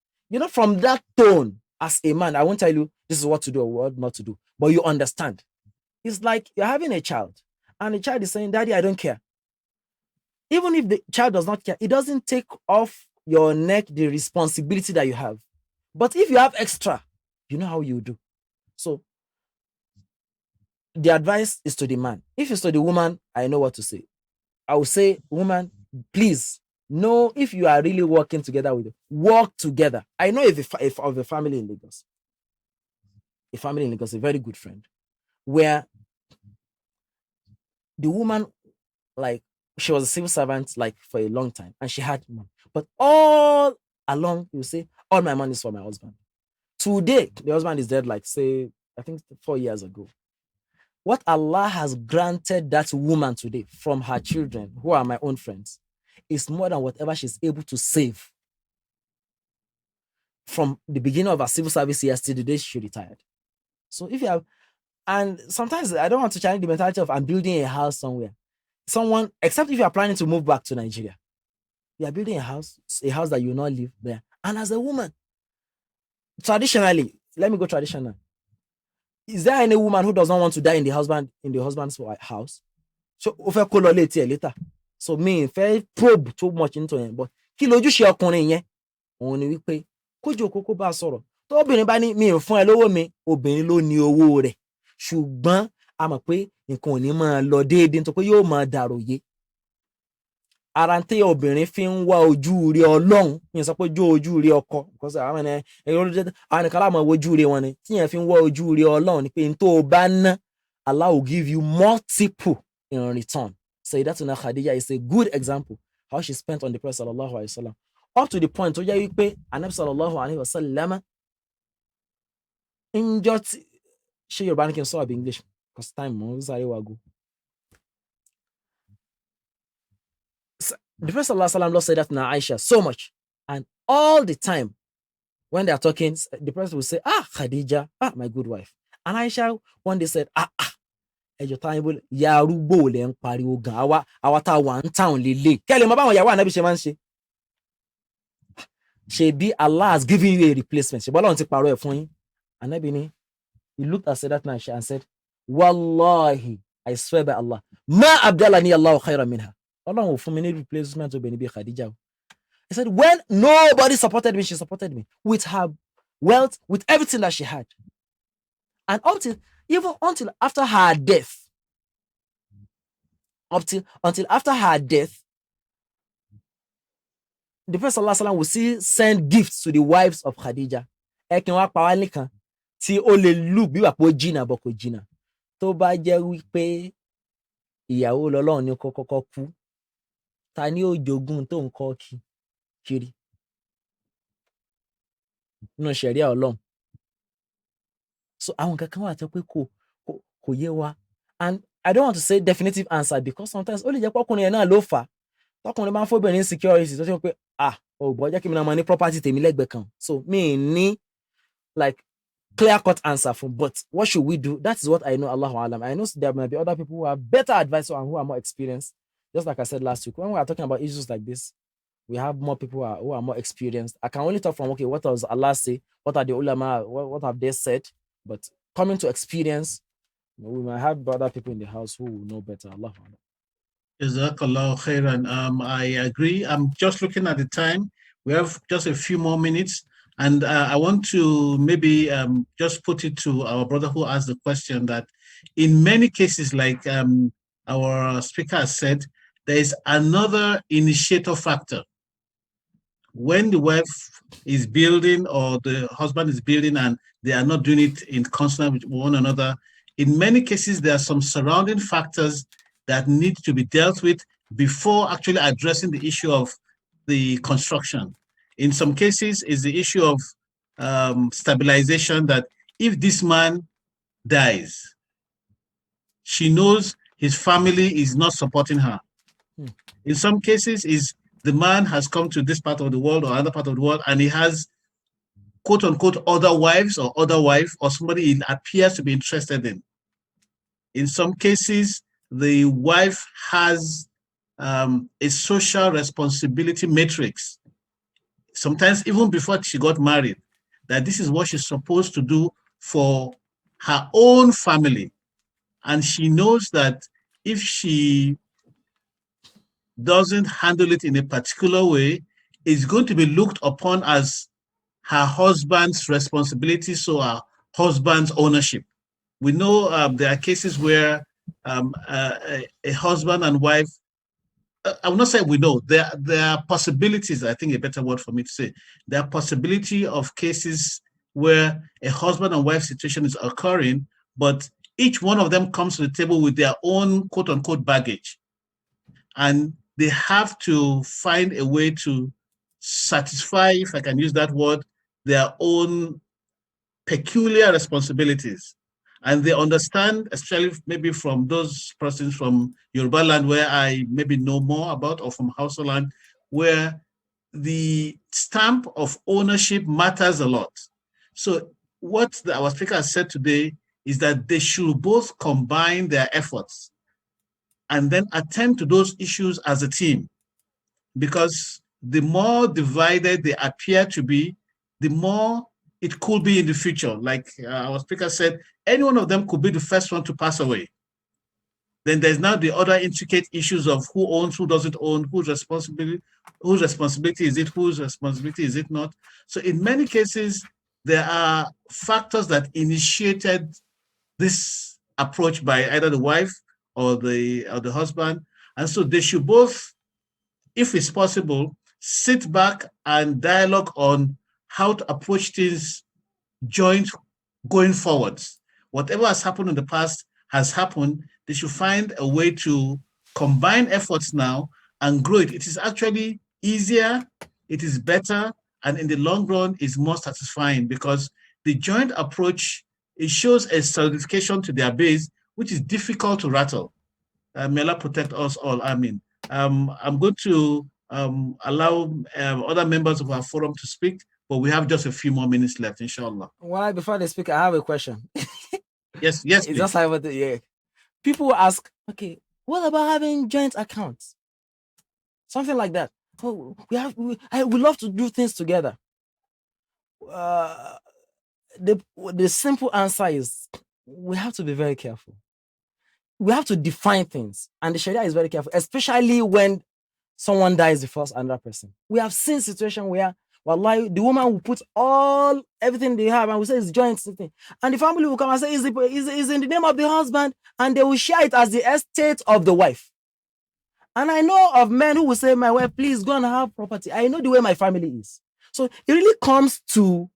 From that tone, as a man, I won't tell you this is what to do or what not to do, but you understand. It's like you're having a child, and the child is saying, Daddy, I don't care. Even if the child does not care, it doesn't take off your neck the responsibility that you have. But if you have extra, you know how you do. So the advice is to the man. If it's to the woman, I know what to say. I will say, woman, please know if you are really working together with them, work together. I know if of a family in Lagos, a very good friend, where the woman, like, she was a civil servant, like, for a long time, and she had money. But all along, you say, all my money is for my husband. Today, the husband is dead, like, say, I think 4 years ago. What Allah has granted that woman today from her children, who are my own friends, is more than whatever she's able to save from the beginning of her civil service years till the day she retired. So if you have, and sometimes I don't want to challenge the mentality of I'm building a house somewhere. Someone, except if you are planning to move back to Nigeria, you are building a house that you will not live there. And as a woman, traditionally, let me go traditional. Is there any woman who does not want to die in the husband's house? So later. So me, if I probe too much into it, but kí lójúṣe ọkùnrin yẹn? Òun ni wípé kójú kókó bá sọ̀rọ̀. Tó obìnrin bá ní mi ò fún ẹ lówó mi, obìnrin ló ní owó rẹ̀. Ṣùgbọ́n a mọ̀ pé nǹkan ò ní máa lọ déédéé nítorí pé yóò máa dàròyé. Ara tí obìnrin fi ń wá ojú rí Ọlọ́run, mi sọ pé ojú rí ọkọ, because àwọn nìkan láàmú ojú rí wọn ni, tí yẹn fi ń wá ojú rí Ọlọ́run ni pé n tó bá ná, Allah will give you multiple in return. Sayyidatuna Khadija is a good example how she spent on the Prophet sallallahu alaihi wasallam, up to the point tó jẹ́ wípé Ànábì sallallahu alaihi wasallam ń jọ́ tí ṣé Yorùbá ní kí n sọ àbí English because time mo ń sáré wa go. The Prophet sallallahu alaihi wasallam said that to Aisha so much, and all the time when they are talking, the Prophet will say, Khadija, my good wife. And Aisha one day said, ẹjọ táyìnbó ya arúgbó lẹ ń pariwo gan, àwa tá a wà ń town lélẹ̀ kẹ́lẹ́ mọ báwọn ìyàwó Ànábì ṣe máa ń ṣe. Ṣebí Allah has given you a replacement, ṣebí Ọlọ́run ti pààrọ̀ ẹ̀ fún yín. Ànábì ni, he looked at that Aisha and said, Wallahi, I swear by Allah, ma abdalani Allahu khayran minha. Ọlọ́run ò fún mi ní replacement obìnrin bíi Khadija. He said, when nobody supported me, she supported me with her wealth, with everything that she had. And until after her death, until after her death, the Prophet sallallahu alaihi wasallam will still send gifts to the wives of Khadija. Ẹ̀kin wá pa wá nìkan tí ó lè lù bí wà pé ó jìnnà bọ̀ kò jìnnà. Tó bá jẹ́ wípé ìyàwó lọ́lọ́run ní kọ́kọ́ kú, ta ni ó jogún tó ń kọ́ kiri nínú ṣẹ̀ríà Ọlọ́run. So àwọn kankan wà tó pé kò yé wa, and I don't want to say definitive answer because sometimes ó lè jẹ́ pé ọkùnrin yẹn náà ló fà á tọkùnrin máa ń fóbìnrin insecurity tó ṣe pé bọ́ jẹ́ kí mi náà máa ní property tèmi lẹ́gbẹ̀ẹ́ kan. So me ní like clear cut answer for, but what should we do? That is what I know. Allahu Alam. I know there might be other people who have better advice and who are more experienced. Just like I said last week, when we are talking about issues like this, we have more people who are more experienced. I can only talk from, okay, what does Allah say? What are the ulama? What have they said? But coming to experience, we might have other people in the house who will know better. Allahu Alam. Jazakallah khairan. I agree. I'm just looking at the time. We have just a few more minutes. And I want to maybe just put it to our brother who asked the question that in many cases, like our speaker has said, there is another initiator factor. When the wife is building or the husband is building and they are not doing it in concert with one another, in many cases, there are some surrounding factors that need to be dealt with before actually addressing the issue of the construction. In some cases, is the issue of stabilization, that if this man dies, she knows his family is not supporting her. Hmm. In some cases, is the man has come to this part of the world or other part of the world, and he has quote unquote other wives or other wife or somebody he appears to be interested in. In some cases, the wife has a social responsibility matrix, sometimes even before she got married, that this is what she's supposed to do for her own family. And she knows that if she doesn't handle it in a particular way, it's going to be looked upon as her husband's responsibility, so her husband's ownership. We know there are cases where a husband and wife, I will not say we know, there are possibilities, I think a better word for me to say, there are possibility of cases where a husband and wife situation is occurring, but each one of them comes to the table with their own quote unquote baggage. And they have to find a way to satisfy, if I can use that word, their own peculiar responsibilities. And they understand, especially maybe from those persons from Yoruba land where I maybe know more about, or from Hausa land, where the stamp of ownership matters a lot. So what our speaker has said today is that they should both combine their efforts and then attend to those issues as a team. Because the more divided they appear to be, the more it could be in the future. Like our speaker said, any one of them could be the first one to pass away. Then there's now the other intricate issues of who owns, who doesn't own, whose responsibility is it, whose responsibility is it not. So in many cases, there are factors that initiated this approach by either the wife or the husband. And so they should both, if it's possible, sit back and dialogue on how to approach things joint going forwards. Whatever has happened in the past has happened. They should find a way to combine efforts now and grow it. It is actually easier, it is better, and in the long run is more satisfying because the joint approach, it shows a solidification to their base, which is difficult to rattle. May Allah protect us all. I mean, I'm going to allow other members of our forum to speak, but we have just a few more minutes left, inshallah. Well, before they speak, I have a question. Yes, It's please. just like what people ask, okay, what about having joint accounts? Something like that. Oh, we love to do things together. The simple answer is we have to be very careful. We have to define things, and the Sharia is very careful, especially when someone dies before another person. We have seen situations where, wallahi, the woman will put everything they have and we say it's joint thing, and the family will come and say is in the name of the husband, and they will share it as the estate of the wife. And I know of men who will say, my wife, please go and have property. I know the way my family is. So it really comes to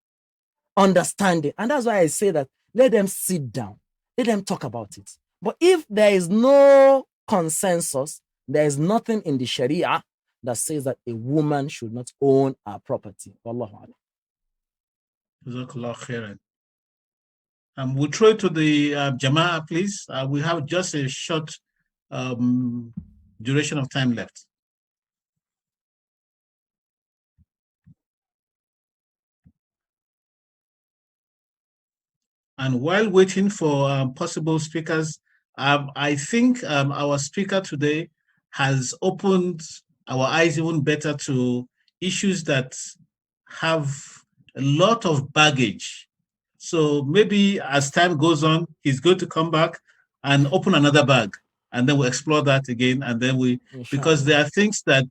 understanding. And that's why I say that let them sit down. Let them talk about it. But if there is no consensus, there is nothing in the Sharia that says that a woman should not own her property. Wallahu a'lam. We'll throw it to the Jama'ah, please. We have just a short duration of time left. And while waiting for possible speakers, I think our speaker today has opened our eyes even better to issues that have a lot of baggage. So maybe as time goes on, he's going to come back and open another bag, and then we'll explore that again. And then because there are things that,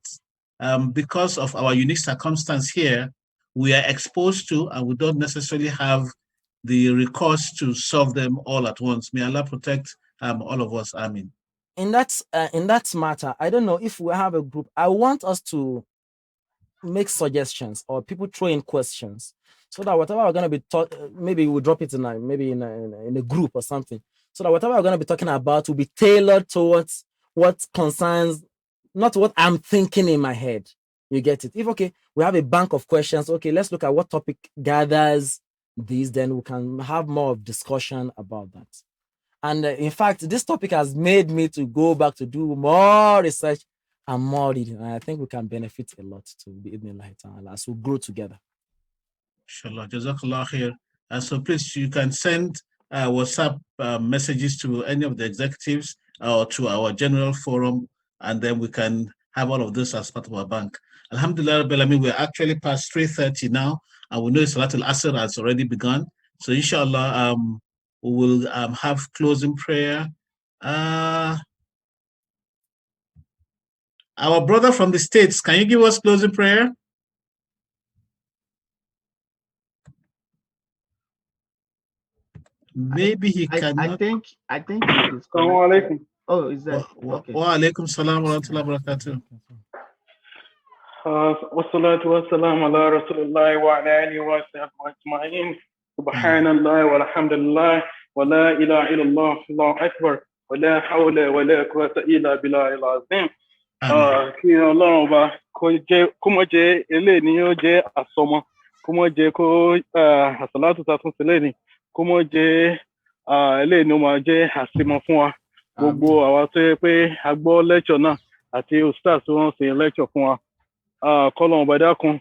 because of our unique circumstance here, we are exposed to, and we don't necessarily have the recourse to solve them all at once. May Allah protect all of us. Amen. In that matter, I don't know if we have a group. I want us to make suggestions or people throw in questions so that whatever we're going to be taught, maybe we'll drop it in a group or something, so that whatever we're going to be talking about will be tailored towards what concerns, not what I'm thinking in my head. You get it? If, okay, we have a bank of questions, okay, let's look at what topic gathers these, then we can have more of discussion about that. And in fact, this topic has made me to go back to do more research and more reading. And I think we can benefit a lot to be in light as we grow together. Inshallah, Jazakallah khair. So please, you can send WhatsApp messages to any of the executives or to our general forum, and then we can have all of this as part of our bank. Alhamdulillah, we're actually past 3:30 now, and we know Salatul Asr has already begun. So inshallah, we will have closing prayer. Our brother from the States, can you give us closing prayer? Maybe he cannot. I think it is Assalamu Oh, is that okay? Wa alaikum salam wa rahmatullahi wa barakatuh. والصلاة والسلام على رسول الله وعلى آله وصحبه أجمعين سبحان الله والحمد لله ولا إله إلا الله الله أكبر ولا حول ولا قوة إلا بالله العظيم. kí Ọlọ́run ọba kó mọ̀ jẹ́ eléyìí ni yóò jẹ́ àsọmọ kó mọ̀ jẹ́ kó àsàlátù ta tún sílẹ̀ ni kó mọ̀ jẹ́ eléyìí ni ó máa jẹ́ àsìmọ̀ fún wa gbogbo àwa tó yẹ pé a gbọ́ lẹ́kṣọ̀ náà àti ustaz tí wọ́n ṣe lẹ́kṣọ̀ fún wa kọ́lọ́run ọba dákun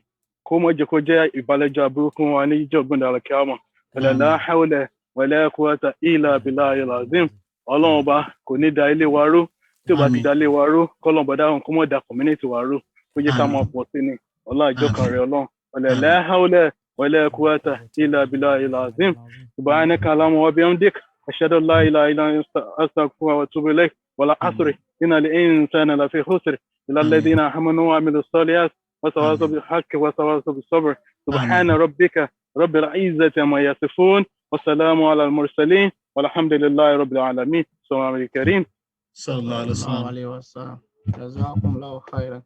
kó mọ̀ jẹ́ kó jẹ́ ìbálẹ́jọ́ aburú fún wa ní ìjọ́ gbọ́ndà àlùkìyámà wala la hawla wala quwwata illa billahi al-azim. Ọlọ́run ọba kò ní da ilé wa rú tí o bá ti dalé wa ró kọ́lọ́n bọ̀dá àwọn kó mọ̀ da community wa ró kó jẹ́ ká mọ̀ pọ̀ sí ni ọlá ìjọ kan rẹ̀ ọlọ́run wala la hawla wala quwwata illa billahi al-azim. subhanaka allahumma wa bihamdik ashhadu an la ilaha illa anta astaghfiruka wa atubu ilayk wal asri innal insana lafi khusr illa alladhina amanu wa amilus solihat wa tawasaw bil haqqi wa tawasaw bis sabr. subhana rabbika rabbil izzati amma yasifun wa salamun ala al mursalin walhamdulillahi rabbil alamin. Assalamu alaykum. Sallallahu alaihi wasallam. جزاكم الله خيرا.